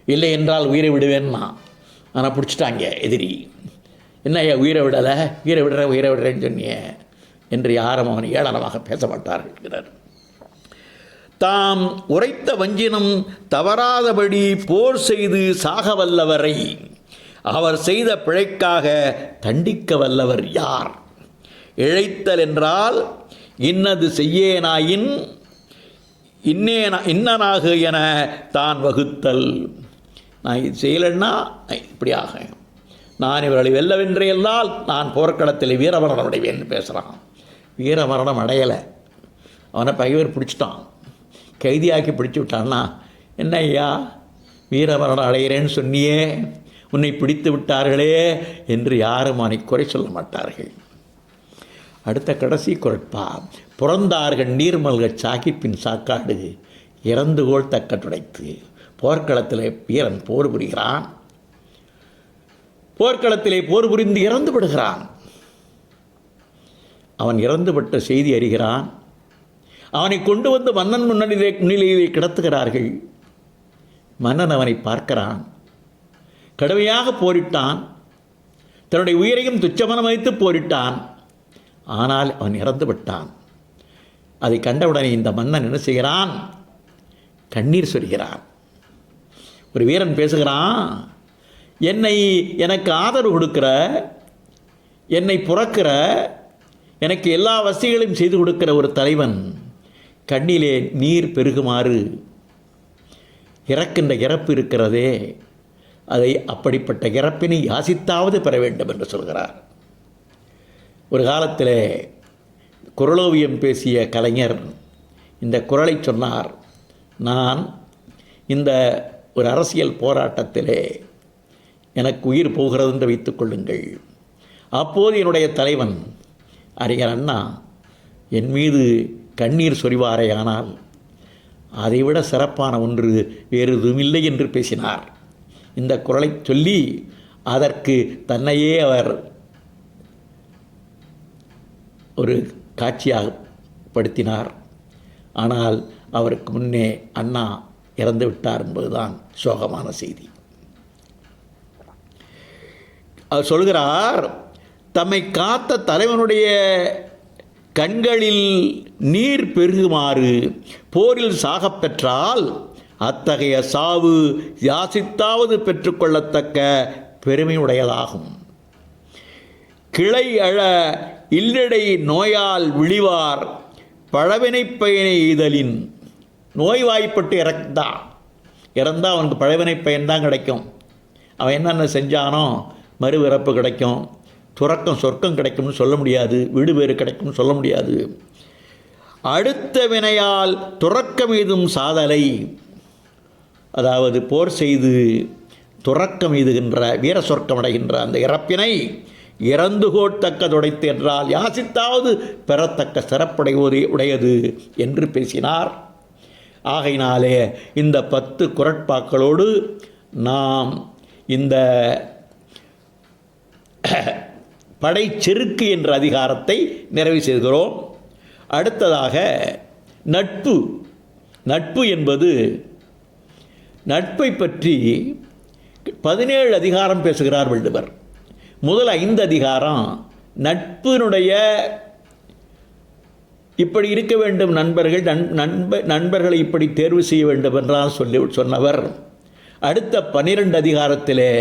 Speaker 1: இல்லை என்றால் உயிரை விடுவேன்னா. ஆனால் பிடிச்சிட்டாங்க எதிரி. என்ன ஐயா உயிரை விடலை, உயிரை விடுறேன்னு சொன்னியே என்று யாரும் அவன் ஏளனமாக பேச மாட்டார்கள் என்கிறார். தாம் உரைத்த வஞ்சினம் தவறாதபடி போர் செய்து சாக வல்லவரை அவர் செய்த பிழைக்காக தண்டிக்க வல்லவர் யார்? இழைத்தல் என்றால் இன்னது செய்யேனாயின் இன்னனாக என தான் வகுத்தல். நான் இது செய்யலைன்னா இப்படி ஆக, நான் இவர்களை வெல்லவென்றையெல்லாம் நான் போர்க்களத்தில் வீரமரணம் அடைவேன்னு பேசுகிறான். வீரமரணம் அடையலை, அவனை பகைவர் பிடிச்சிட்டான், கைதியாக்கி பிடிச்சி விட்டான்னா, என்ன ஐயா வீரமரணம் அடைகிறேன்னு சொன்னியே, உன்னை பிடித்து விட்டார்களே என்று யாரும் அவனை குறை சொல்ல மாட்டார்கள். அடுத்த கடைசி குரட்பா, புறந்தார்கள் நீர்மல்கச் சாகிப்பின் சாக்காடு இறந்துகோள் தக்க துடைத்து. போர்க்களத்தில் வீரன் போர் புரிகிறான், போர்க்களத்திலே போர் புரிந்து இறந்து விடுகிறான். அவன் இறந்துபட்ட செய்தி அறிகிறான். அவனை கொண்டு வந்து மன்னன் முன்னிலையிலே கிடத்துகிறார்கள். மன்னன் அவனை பார்க்கிறான். கடுமையாக போரிட்டான், தன்னுடைய உயிரையும் துச்சமனம் வைத்து போரிட்டான். ஆனால் அவன் இறந்து விட்டான். அதை கண்டவுடனே இந்த மன்னன் என்ன செய்கிறான்? கண்ணீர் சொரிகிறான். ஒரு வீரன் பேசுகிறான், எனக்கு ஆதரவு கொடுக்கிற, என்னை புறக்கிற, எனக்கு எல்லா வசதிகளையும் செய்து கொடுக்கிற ஒரு தலைவன் கண்ணிலே நீர் பெருகுமாறு இறக்கின்ற இறப்பு இருக்கிறதே, அதை அப்படிப்பட்ட இறப்பினை யாசித்தாவது பெற வேண்டும் என்று சொல்கிறார். ஒரு காலத்தில் குறளோவியம் பேசிய கலைஞர் இந்த குறளை சொன்னார். நான் இந்த ஒரு அரசியல் போராட்டத்திலே எனக்கு உயிர் போகிறது என்று வைத்துக் கொள்ளுங்கள். அப்போது என்னுடைய தலைவன் அறிஞர் அண்ணா என் மீது கண்ணீர் சொரிவாரேயானால் அதைவிட சிறப்பான ஒன்று வேறு எதுவுமில்லை என்று பேசினார். இந்த குறளை சொல்லி அதற்கு தன்னையே அவர் ஒரு காட்சியாக படுத்தினார். ஆனால் அவருக்கு முன்னே அண்ணா இறந்து விட்டார் என்பதுதான் சோகமான செய்தி. அவர் சொல்கிறார், தம்மை காத்த தலைவனுடைய கண்களில் நீர் பெருகுமாறு போரில் சாகப் பெற்றால் அத்தகைய சாவு யாசித்தாவது பெற்றுக்கொள்ளத்தக்க பெருமையுடையதாகும். கிளை அழ இல்லடை நோயால் விழிவார் பழவினை பயனை எய்தலின். நோய்வாய்ப்பட்டு இறந்தால் அவனுக்கு பழவினை பயன்தான் கிடைக்கும். அவன் என்னென்ன செஞ்சானோ மறுபிறப்பு கிடைக்கும், துறக்கம் சொர்க்கம் கிடைக்கும்னு சொல்ல முடியாது, வீடு பேறு கிடைக்கும்னு சொல்ல முடியாது. அடுத்த வினையால் துறக்கம் எய்தும் சாதலை, அதாவது போர் செய்து துறக்கம் எய்துகின்ற வீர சொர்க்கம் அடைகின்ற அந்த இறப்பினை இறந்துகோட்டக்க துடைத்து என்றால் யாசித்தாவது பெறத்தக்க சிறப்புடையது என்று பேசினார். ஆகையினாலே இந்த 10 குறட்பாக்களோடு நாம் இந்த படைச்செருக்கு என்ற அதிகாரத்தை நிறைவு செய்கிறோம். அடுத்ததாக நட்பு என்பது, நட்பை பற்றி 17 அதிகாரம் பேசுகிறார் வள்ளுவர். முதல் 5 அதிகாரம் நட்பினுடைய இப்படி இருக்க வேண்டும், நண்பர்களை இப்படி தேர்வு செய்ய வேண்டும் என்றால் சொன்னவர் அடுத்த 12 அதிகாரத்திலே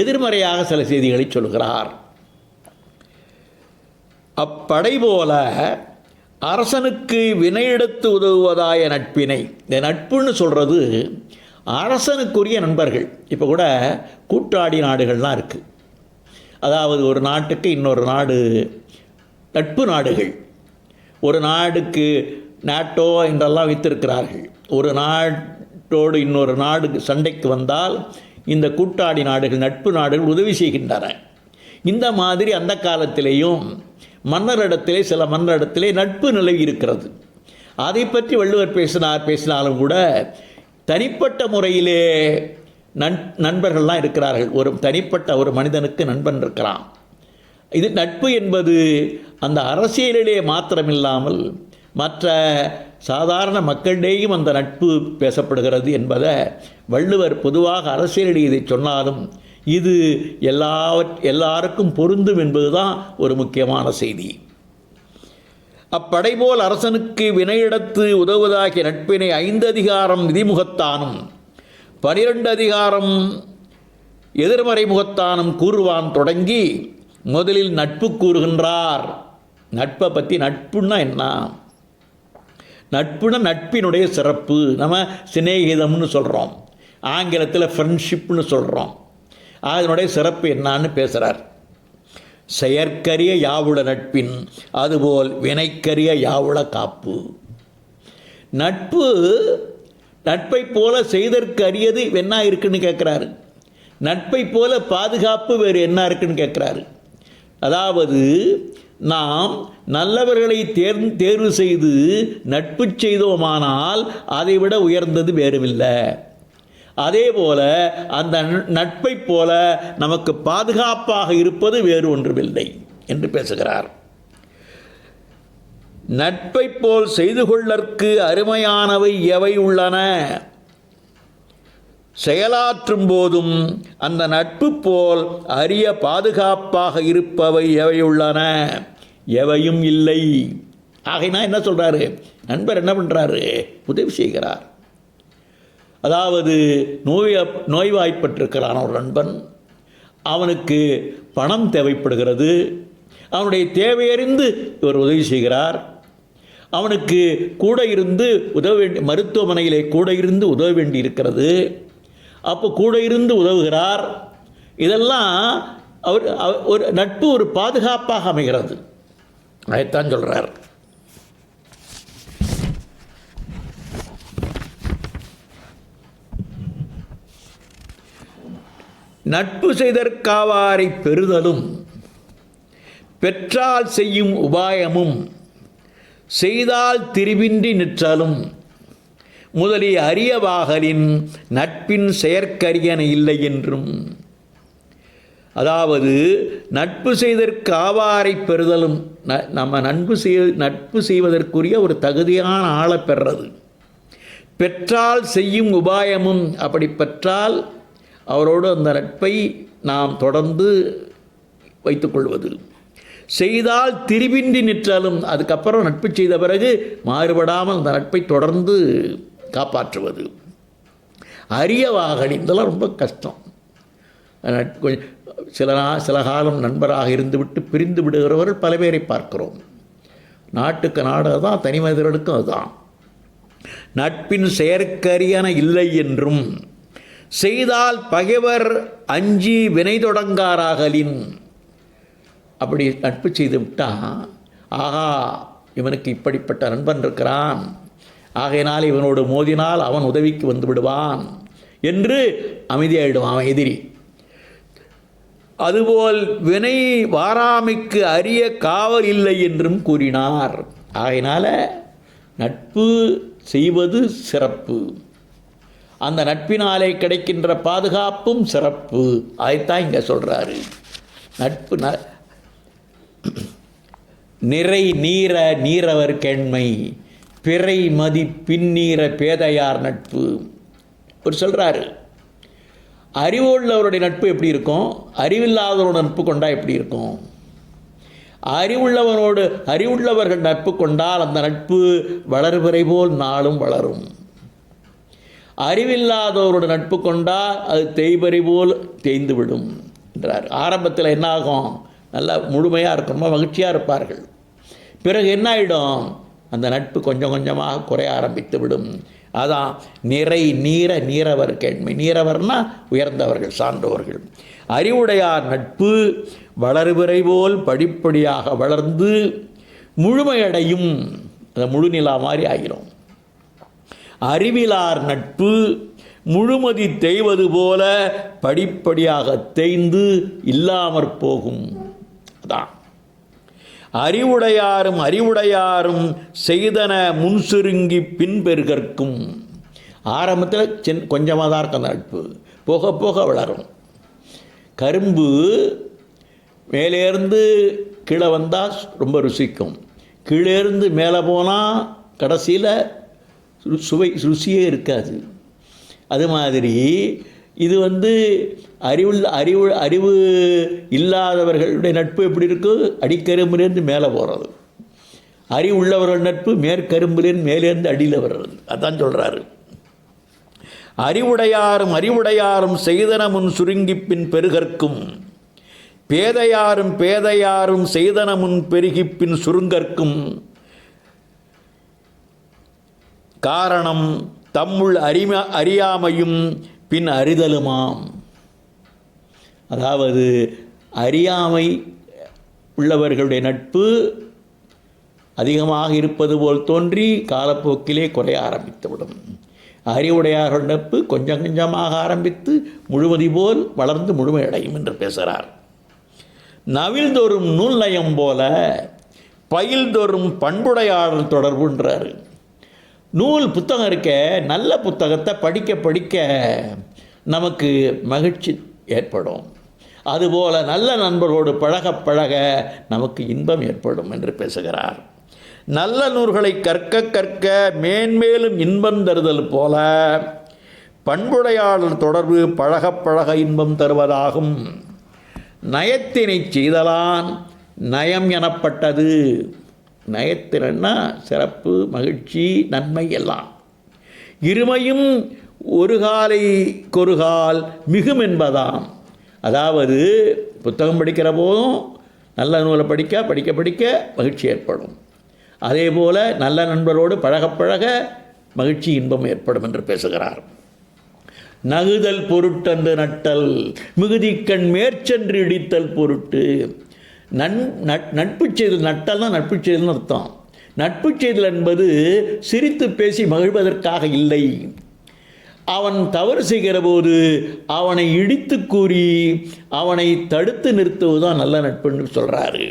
Speaker 1: எதிர்மறையாக சில செய்திகளை சொல்கிறார். அப்படை போல அரசனுக்கு வினையெடுத்து உதவுவதாய நட்பினை, இந்த நட்புன்னு சொல்கிறது அரசனுக்குரிய நண்பர்கள். இப்போ கூட கூட்டாடி நாடுகள்லாம் இருக்குது. அதாவது ஒரு நாட்டுக்கு இன்னொரு நாடு நட்பு நாடுகள். ஒரு நாடுக்கு நாட்டோ என்றெல்லாம் வைத்திருக்கிறார்கள். ஒரு நாட்டோடு இன்னொரு நாடு சண்டைக்கு வந்தால் இந்த கூட்டாடி நாடுகள், நட்பு நாடுகள் உதவி செய்கின்றன. இந்த மாதிரி அந்த காலத்திலேயும் மன்னரிடத்திலே, சில மன்னரிடத்திலே நட்பு நிலவி இருக்கிறது. அதை பற்றி வள்ளுவர் பேசினாலும் கூட தனிப்பட்ட முறையிலே நண்பர்கள்லாம் இருக்கிறார்கள். ஒரு தனிப்பட்ட ஒரு மனிதனுக்கு நண்பன் இருக்கிறான். இது நட்பு என்பது அந்த அரசியலிலே மாத்திரமில்லாமல்
Speaker 2: மற்ற சாதாரண மக்களிடையும் அந்த நட்பு பேசப்படுகிறது என்பதை வள்ளுவர் பொதுவாக அரசியலில் இதை சொன்னாலும் இது எல்லாருக்கும் பொருந்தும் என்பதுதான் ஒரு முக்கியமான செய்தி. அப்படைபோல் அரசனுக்கு வினையிடத்து உதவுவதாகிய நட்பினை 5 அதிகாரம் விதிமுகத்தானும் 12 அதிகாரம் எதிர்மறை முகத்தானும் கூறுவான் தொடங்கி முதலில் நட்பு கூறுகின்றார். நட்பை பற்றி நட்புன்னா என்ன? நட்புனா நட்பினுடைய சிறப்பு. நம்ம சிநேகிதம்னு சொல்கிறோம், ஆங்கிலத்தில் ஃப்ரெண்ட்ஷிப்னு சொல்கிறோம். அதனுடைய சிறப்பு என்னான்னு பேசுகிறார். செயற்கரிய யாவுள நட்பின் அதுபோல் வினைக்கரிய யாவுள காப்பு. நட்பை போல செய்தற்கு அரியது என்ன இருக்குன்னு கேட்குறாரு. நட்பை போல பாதுகாப்பு வேறு என்ன இருக்குன்னு கேட்குறாரு. அதாவது நாம் நல்லவர்களை தேர்வு செய்து நட்பு செய்தோமானால் அதைவிட உயர்ந்தது வேறுமில்லை. அதே போல அந்த நட்பை போல நமக்கு பாதுகாப்பாக இருப்பது வேறு ஒன்றுமில்லை என்று பேசுகிறார். நட்பை போல் செய்து கொள்ளற்கு அருமையானவை எவை உள்ளன? செயலாற்றும் போதும் அந்த நட்பு போல் அரிய பாதுகாப்பாக இருப்பவை எவை உள்ளன? எவையும் இல்லை. ஆகையினா என்ன சொல்கிறாரு? நண்பர் என்ன பண்ணுறாரு? உதவி செய்கிறார். அதாவது நோய்வாய்ப்பட்டிருக்கிறான் ஒரு நண்பன், அவனுக்கு பணம் தேவைப்படுகிறது. அவனுடைய தேவையறிந்து இவர் உதவி செய்கிறார். அவனுக்கு கூட இருந்து உதவ வேண்டிய, மருத்துவமனையிலே கூட இருந்து உதவ வேண்டி இருக்கிறது. அப்போ கூட இருந்து உதவுகிறார். இதெல்லாம் ஒரு நட்பு ஒரு பாதுகாப்பாக அமைகிறது. அதைத்தான் சொல்கிறார். நட்பு செய்தற்காவாரை பெறுதலும் பெற்றால் செய்யும் உபாயமும் செய்தால் திரிவின்றி நிற்றலும் முதலிய அரியவாகலின் நட்பின் செயற்கரியன இல்லை என்றும். அதாவது நட்பு செய்தற்கு ஆவாரை பெறுதலும், நம்ம நட்பு செய்வதற்குரிய ஒரு தகுதியான ஆளை பெறுறது. பெற்றால் செய்யும் உபாயமும், அப்படி பெற்றால் அவரோடு அந்த நட்பை நாம் தொடர்ந்து வைத்துக்கொள்வது. செய்தால் திரிவின்றி நிற்றாலும், அதுக்கப்புறம் நட்பு செய்த பிறகு மாறுபடாமல் அந்த நட்பை தொடர்ந்து காப்பாற்றுவது. அரியவாகலி, இதெல்லாம் ரொம்ப கஷ்டம். சில காலம் நண்பராக இருந்துவிட்டு பிரிந்து விடுகிறவர்கள் பல பேரை பார்க்கிறோம். நாட்டுக்கு நாடு தான், தனி மனிதர்களுக்கும் அதுதான். நட்பின் செயற்கரியன இல்லை என்றும் செய்தால் பகைவர் அஞ்சி வினை தொடங்காராகலின். அப்படி நட்பு செய்து விட்டால், ஆகா இவனுக்கு இப்படிப்பட்ட நண்பன் இருக்கிறான், ஆகையினால் இவனோடு மோதினால் அவன் உதவிக்கு வந்து விடுவான் என்று அமைதியாயிடுவான் அவன் எதிரி. அதுபோல் வினை வாராமைக்கு அரிய காவல் இல்லை என்றும் கூறினார். ஆகையினால் நட்பு செய்வது சிறப்பு, அந்த நட்பினாலே கிடைக்கின்ற பாதுகாப்பும் சிறப்பு. அதைத்தான் இங்கே சொல்கிறாரு. நட்பு நிறை நீர நீரவர் கேண்மை பிறை மதி பின்னீர பேதையார் நட்பு. ஒரு சொல்கிறாரு, அறிவுள்ளவருடைய நட்பு எப்படி இருக்கும், அறிவில்லாதவரோட நட்பு கொண்டால் எப்படி இருக்கும்? அறிவுள்ளவர்கள் நட்பு கொண்டால் அந்த நட்பு வளர்பிறை போல் நாளும் வளரும். அறிவில்லாதவரோட நட்பு கொண்டால் அது தேய்பறி போல் தேய்ந்து விடும் என்றார். ஆரம்பத்தில் என்ன ஆகும்? நல்லா முழுமையாக இருக்கும், ரொம்ப மகிழ்ச்சியாக இருப்பார்கள். பிறகு என்ன ஆகிடும்? அந்த நட்பு கொஞ்சம் கொஞ்சமாக குறைய ஆரம்பித்து விடும். அதான் நிறை நீர நீரவர் கேண்மை. நீரவர்னா உயர்ந்தவர்கள், சான்றோர்கள். அறிவுடையார் நட்பு வளர்பிறை போல் படிப்படியாக வளர்ந்து முழுமையடையும். அந்த முழுநிலா மாதிரி ஆகிரும். அறிவிலார் நட்பு முழுமதி தேய்வது போல படிப்படியாக தேய்ந்து இல்லாமற் போகும். அதான் அறிவுடையாரும் செய்தன முன் சுருங்கி பின்பெருகற்கும். ஆரம்பத்தில் கொஞ்சமாக தான் இருக்கும் அந்த நட்பு, போக போக வளரும். கரும்பு மேலேருந்து கீழே வந்தால் ரொம்ப ருசிக்கும், கீழேருந்து மேலே போனால் கடைசியில் ருசியே இருக்காது. அது மாதிரி இது அறிவு இல்லாதவர்களுடைய நட்பு எப்படி இருக்கும்? அடிக்கரும்பிலேருந்து மேலே போகிறது. அறிவு உள்ளவர்கள் நட்பு மேற்கரும்பிலேருந்து மேலேருந்து அடியில் வர்றது. அதான் சொல்கிறாரு. அறிவுடையாரும் செய்தன முன் சுருங்கி பின் பெருகற்கும், பேதையாரும் செய்தன முன் பெருகி பின் சுருங்கற்கும் காரணம் தம்முள் அறியாமையும் பின் அறிதலுமாம். அதாவது அறியாமை உள்ளவர்களுடைய நட்பு அதிகமாக இருப்பது போல் தோன்றி காலப்போக்கிலே குறைய ஆரம்பித்துவிடும். அறிவுடையார்கள் நட்பு கொஞ்சம் கொஞ்சமாக ஆரம்பித்து முழுவதி போல் வளர்ந்து முழுமையடையும் என்று பேசுகிறார். நவில்தோறும் நூல் நயம் போல பயில்தோறும் பண்புடையாளர் தொடர்புன்றார். நூல் புத்தகம் இருக்க, நல்ல புத்தகத்தை படிக்க படிக்க நமக்கு மகிழ்ச்சி ஏற்படும். அதுபோல் நல்ல நண்பரோடு பழக பழக நமக்கு இன்பம் ஏற்படும் என்று பேசுகிறார். நல்ல நூல்களை கற்க கற்க மேன்மேலும் இன்பம் தருதல் போல பண்புடையாளர் தொடர்பு பழக பழக இன்பம் தருவதாகும். நயத்தினை செய்தலான் நயம் எனப்பட்டது. நயத்தினா சிறப்பு, மகிழ்ச்சி, நன்மை எல்லாம். இருமையும் ஒரு காலை கொருகால் மிகும் என்பதாம். அதாவது புத்தகம் படிக்கிற போதும் நல்ல நூலை படிக்க படிக்க படிக்க மகிழ்ச்சி ஏற்படும். அதே போல் நல்ல நண்பரோடு பழக பழக மகிழ்ச்சி இன்பம் ஏற்படும் என்று பேசுகிறார். நகுதல் பொருட்டன்று நட்டல் மிகுதிக்கண் மேற்சென்று இடித்தல் பொருட்டு. நட்பு செய்தல், நட்டல்னா நட்பு செய்தல்னு அர்த்தம். நட்பு செய்தல் என்பது சிரித்து பேசி மகிழ்வதற்காக இல்லை. அவன் தவறு செய்கிற போது அவனை இடித்து கூறி அவனை தடுத்து நிறுத்துவதுதான் நல்ல நட்புன்னு சொல்கிறாரு.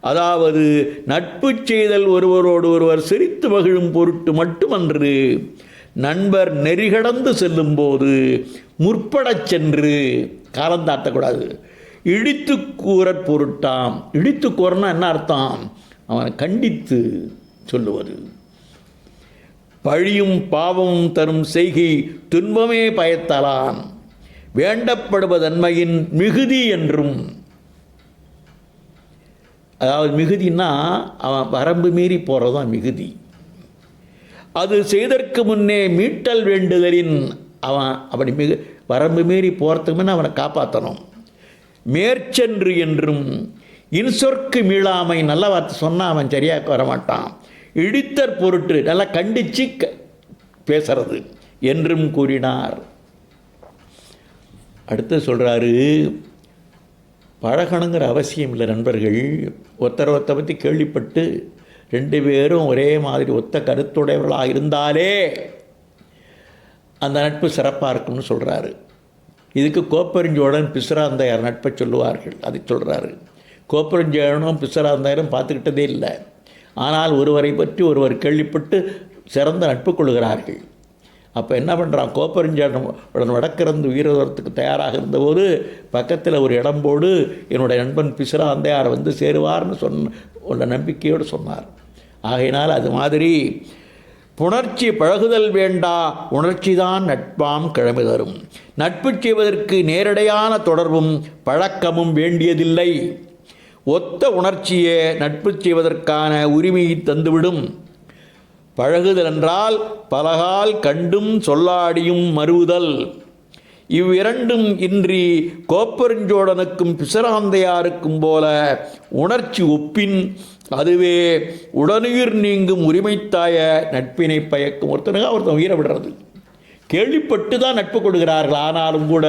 Speaker 2: அதாவது நட்பு செய்தல் ஒருவரோடு ஒருவர் சிரித்து மகிழும் பொருட்டு மட்டுமன்று, நண்பர் நெறிகடந்து செல்லும்போது முற்படச் சென்று காலந்தாட்டக்கூடாது. இடித்து கூறற் பொருட்டாம். இடித்து கூறனா என்ன அர்த்தம்? அவனை கண்டித்து சொல்லுவது. பழியும் பாவமும் தரும் செய்கை துன்பமே பயத்தலான் வேண்டப்படுவதன்மையின் மிகுதி என்றும். அதாவது மிகுதின்னா அவன் வரம்பு மீறி போகிறது தான் மிகுதி. அது செய்தற்கு முன்னே மீட்டல் வேண்டுதலின் அவன் அப்படி வரம்பு மீறி போகிறதுக்கு முன்னே அவனை காப்பாற்றணும். மேற்சென்று என்றும் இன்சொற்கு மீளாமை. நல்ல வார்த்தை சொன்னால் அவன் சரியாக வரமாட்டான். இடித்தற் பொருட்டு நல்லா கண்டித்து பேசுறது என்றும் கூறினார். அடுத்து சொல்கிறாரு, பழகணுங்கிற அவசியம் இல்லை நண்பர்கள். ஒருத்தரை பற்றி கேள்விப்பட்டு 2 பேரும் ஒரே மாதிரி ஒத்த கருத்துடையவர்களாக இருந்தாலே அந்த நட்பு சிறப்பாக இருக்கும்னு சொல்கிறாரு. இதுக்கு கோப்பெருஞ்சோழன் பிசிராந்தையார் நட்பை சொல்லுவார்கள். அதை சொல்கிறாரு. கோப்பெருஞ்சோழனும் பிசிராந்தையாரும் பார்த்துக்கிட்டதே இல்லை. ஆனால் ஒருவரை பற்றி ஒருவர் கேள்விப்பட்டு சிறந்த நட்பு கொள்கிறார்கள். அப்போ என்ன பண்ணுறான், கோப்பெருஞ்சோழன் வடக்கிருந்து உயிரிழத்துக்கு தயாராக இருந்தபோது பக்கத்தில் ஒரு இடம் போடு, என்னுடைய நண்பன் பிசிராந்தையார் வந்து சேருவார்னு உள்ள நம்பிக்கையோடு சொன்னார். ஆகையினால் அது மாதிரி புணர்ச்சி பழகுதல் வேண்டா, உணர்ச்சி தான் நட்பாம் கிழமை தரும். நட்பு செய்வதற்கு நேரடியான தொடர்பும் பழக்கமும் வேண்டியதில்லை. ஒத்த உணர்ச்சியே நட்பு செய்வதற்கான உரிமையை தந்துவிடும். பழகுதல் என்றால் பலகால் கண்டும் சொல்லாடியும் மறுவுதல். இவ்விரண்டும் இன்றி கோப்பெருஞ்சோழனுக்கும் பிசிராந்தையாருக்கும் போல உணர்ச்சி ஒப்பின் அதுவே உடனுயிர் நீங்கும் உரிமைத்தாய நட்பினை பயக்கும். ஒருத்தன் உயிரை விடுறது கேள்விப்பட்டு தான் நட்பு கொடுக்கிறார்கள். ஆனாலும் கூட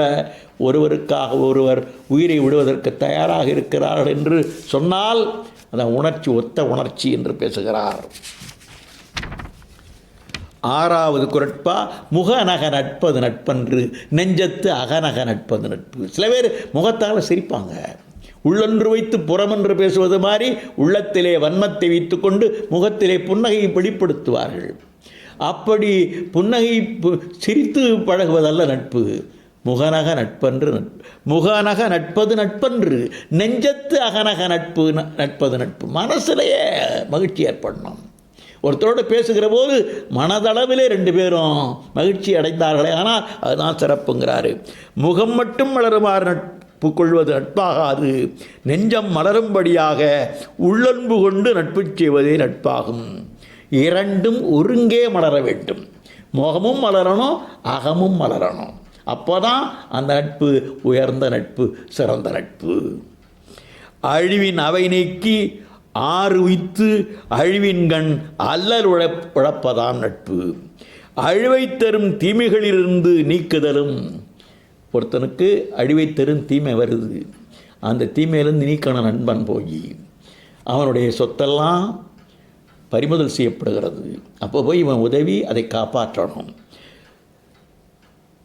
Speaker 2: ஒருவருக்காக ஒருவர் உயிரை விடுவதற்கு தயாராக இருக்கிறார்கள் என்று சொன்னால் அந்த உணர்ச்சி ஒத்த உணர்ச்சி என்று பேசுகிறார். 6வது குறட்பா, முகநக நட்பது நட்பன்று நெஞ்சத்து அகநக நட்பது நட்பு. சில பேர் முகத்தால் சிரிப்பாங்க, உள்ளொன்று வைத்து புறமென்று பேசுவது மாதிரி உள்ளத்திலே வன்மத்தை வைத்துக்கொண்டு முகத்திலே புன்னகையை வெளிப்படுத்துவார்கள். அப்படி புன்னகை சிரித்து பழகுவதல்ல நட்பு. முகநக நட்பன்று முகநக நட்பது நட்பன்று, நெஞ்சத்து அகநக நட்பு நட்பது நட்பு. மனசுலையே மகிழ்ச்சி ஏற்படணும். ஒருத்தரோடு பேசுகிற போது மனதளவிலே 2 பேரும் மகிழ்ச்சி அடைந்தார்களே, ஆனால் அதுதான் சிறப்புங்கிறாரு. முகம் மட்டும் மலருமாறு நட்பு கொள்வது நட்பாகாது, நெஞ்சம் மலரும்படியாக உள்ளன்பு கொண்டு நட்பு செய்வதே நட்பாகும். 2ம் ஒருங்கே மலர வேண்டும். முகமும் மலரணும், அகமும் மலரணும். அப்போதான் அந்த நட்பு உயர்ந்த நட்பு, சிறந்த நட்பு. அழிவின் அவை நீக்கி ஆறுவித்து அழிவின்கண் அல்லல் உழப்பதாம் நட்பு. அழிவை தரும் தீமைகளிலிருந்து நீக்குதலும். ஒருத்தனுக்கு அழிவை தரும் தீமை வருது, அந்த தீமையிலிருந்து நீக்கணும் நண்பன் போய். அவனுடைய சொத்தெல்லாம் பறிமுதல் செய்யப்படுகிறது. அப்போ போய் இவன் உதவி அதை காப்பாற்றணும்.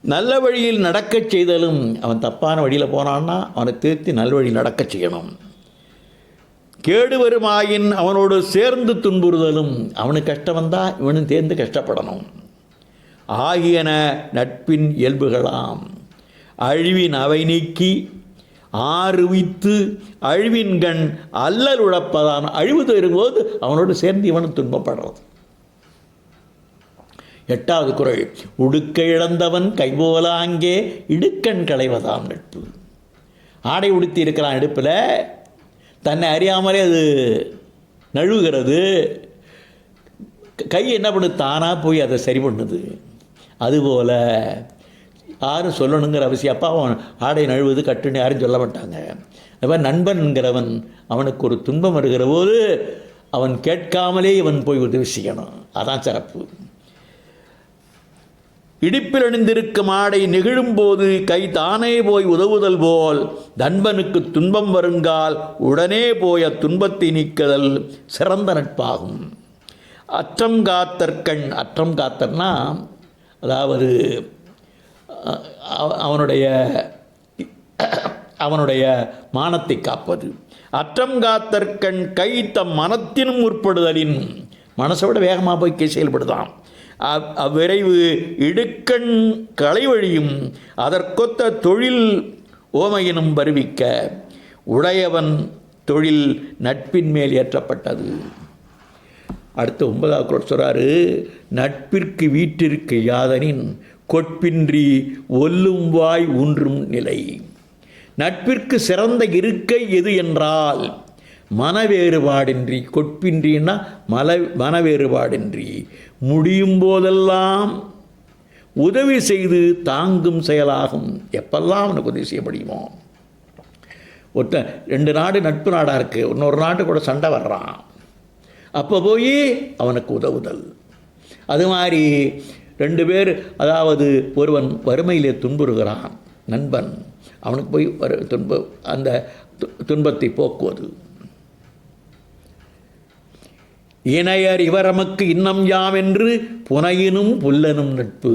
Speaker 2: நல்ல வழியில் நடக்கச் செய்தலும். அவன் தப்பான வழியில் போனான்னா அவனை திருத்தி நல் வழியில் நடக்கச் செய்யணும். கேடு வருமாயின் அவனோடு சேர்ந்து துன்புறுதலும். அவனுக்கு கஷ்டம் வந்தால் இவனும் சேர்ந்து கஷ்டப்படணும். ஆகியன நட்பின் இயல்புகளாம். அழிவின் அவை நீக்கி ஆறுவித்து அழிவின்கண் அல்லல் உழப்பதான். அழிவு தரும்போது அவனோடு சேர்ந்து இவனும் துன்பப்படுறது. 8வது குறள். உடுக்க இழந்தவன் கைபோல அங்கே இடுக்கண் களைவதாம் நட்பு. ஆடை உடுத்தி இருக்கிறான் இடுப்பில், தன்னை அறியாமலே அது நழுவுகிறது. கை என்ன பண்ணுது, தானாக போய் அதை சரி பண்ணுது. அதுபோல் யாரும் சொல்லணுங்கிற அவசியம். அப்பா அவன் ஆடை நழுவுது கட்டுன்னு யாரும் சொல்ல மாட்டாங்க. அது மாதிரி நண்பன்கிறவன் அவனுக்கு ஒரு துன்பம் வருகிற போது அவன் கேட்காமலே இவன் போய் உதவி செய்யணும். அதான் சிறப்பு. இடிப்பில் அணிந்திருக்கும் ஆடை நெகிழும்போது கை தானே போய் உதவுதல் போல் நண்பனுக்கு துன்பம் வருங்கால் உடனே போய் அத்துன்பத்தை நீக்குதல் சிறந்த நட்பாகும். அற்றம் காத்தற்கண். அற்றம் காத்தர்னா அதாவது அவனுடைய மானத்தை காப்பது. அற்றம் காத்தற்கண் கை தம் மனத்தினும் முற்படுதலின். மனசை விட வேகமாக போய் செயல்படுதான். அவ்விரைவு இடுக்கண் களைவழியும் அதற்கொத்த தொழில் ஓமையினும் வருவிக்க. உடையவன் தொழில் நட்பின் மேல் ஏற்றப்பட்டது. அடுத்து 9வது குறள் சொல்றாரு. நட்பிற்கு வீட்டிற்கு யாதனின் கொட்பின்றி ஒல்லும் வாய் ஊன்றும் நிலை. நட்பிற்கு சிறந்த இருக்கை எது என்றால் மனவேறுபாடின்றி. கொட்பின்றின்னா மனவேறுபாடின்றி முடியும் போதெல்லாம் உதவி செய்து தாங்கும் செயலாகும். எப்பெல்லாம் அவனுக்கு உதவி செய்ய முடியுமோ. 2 நாடு நட்பு நாடாக இருக்குது, இன்னொரு நாட்டு கூட சண்டை வர்றான், அப்போ போய் அவனுக்கு உதவுதல். அது மாதிரி 2 பேர், அதாவது ஒருவன் வறுமையிலே துன்புறுகிறான், நண்பன் அவனுக்கு போய் அந்த துன்பத்தை போக்குவது. இணையர் இவரமக்கு இன்னம் யாம் என்று புனையினும் புல்லனும் நட்பு.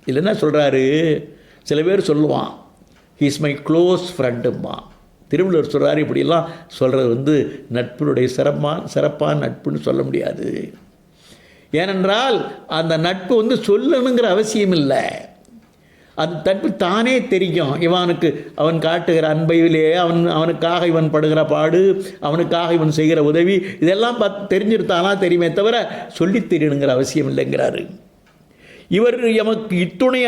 Speaker 2: இதில் என்ன சொல்கிறாரு, சில பேர் சொல்லுவான் ஹீஸ் மை க்ளோஸ் ஃப்ரெண்டும்மா. திருவள்ளுவர் சொல்கிறாரு, இப்படிலாம் சொல்கிறது நட்பினுடைய சிறப்பான நட்புன்னு சொல்ல முடியாது. ஏனென்றால் அந்த நட்பு சொல்லணுங்கிற அவசியம் இல்லை. அது நட்பு தானே தெரியும். இவனுக்கு அவன் காட்டுகிற அன்பையிலே அவனுக்காக இவன் படுகிற பாடு, அவனுக்காக இவன் செய்கிற உதவி, இதெல்லாம் தெரிஞ்சிருத்தானா தெரியுமே தவிர சொல்லி தெரியணுங்கிற அவசியம் இல்லைங்கிறாரு. இவர் எமக்கு இத்துணை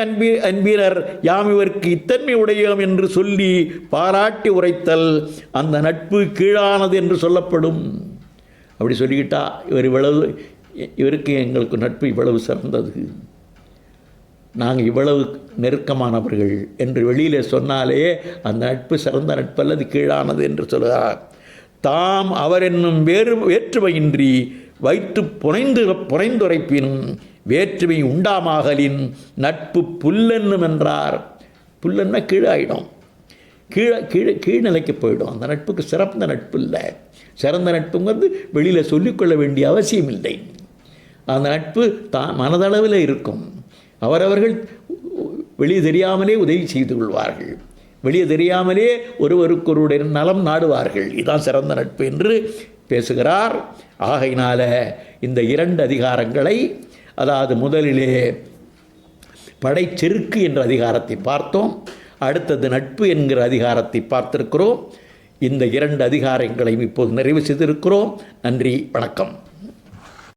Speaker 2: அன்பினர் யாம் இவருக்கு இத்தன்மை உடையோம் என்று சொல்லி பாராட்டி உரைத்தல் அந்த நட்பு கீழானது என்று சொல்லப்படும். அப்படி சொல்லிக்கிட்டா இவருக்கு எங்களுக்கு நட்பு இவ்வளவு சிறந்தது, நாங்கள் இவ்வளவு நெருக்கமானவர்கள் என்று வெளியில் சொன்னாலே அந்த நட்பு சிறந்த நட்பு அல்லது கீழானது என்று சொல்கிறார். தாம் அவர் என்னும் வேற்றுமையின்றி வைத்து புனைந்துரைப்பினும் வேற்றுமை உண்டாமாகலின் நட்பு புல்லென்னும் என்றார். புல்லன்னா கீழாயிடும், கீழ்நிலைக்கு போயிடும். அந்த நட்புக்கு சிறந்த நட்பு இல்லை. சிறந்த நட்புங்கிறது வெளியில் சொல்லிக்கொள்ள வேண்டிய அவசியம் இல்லை. அந்த நட்பு மனதளவில் இருக்கும். அவரவர்கள் வெளியே தெரியாமலே உதவி செய்து கொள்வார்கள், வெளியே தெரியாமலே ஒருவருக்கொருடைய நலம் நாடுவார்கள். இதுதான் சிறந்த நட்பு என்று பேசுகிறார். ஆகையினால இந்த 2 அதிகாரங்களை, அதாவது முதலிலே படைச்செருக்கு என்ற அதிகாரத்தை பார்த்தோம். அடுத்தது நட்பு என்கிற அதிகாரத்தை பார்த்திருக்கிறோம். இந்த 2 அதிகாரங்களையும் இப்போது நிறைவு செய்திருக்கிறோம். நன்றி, வணக்கம்.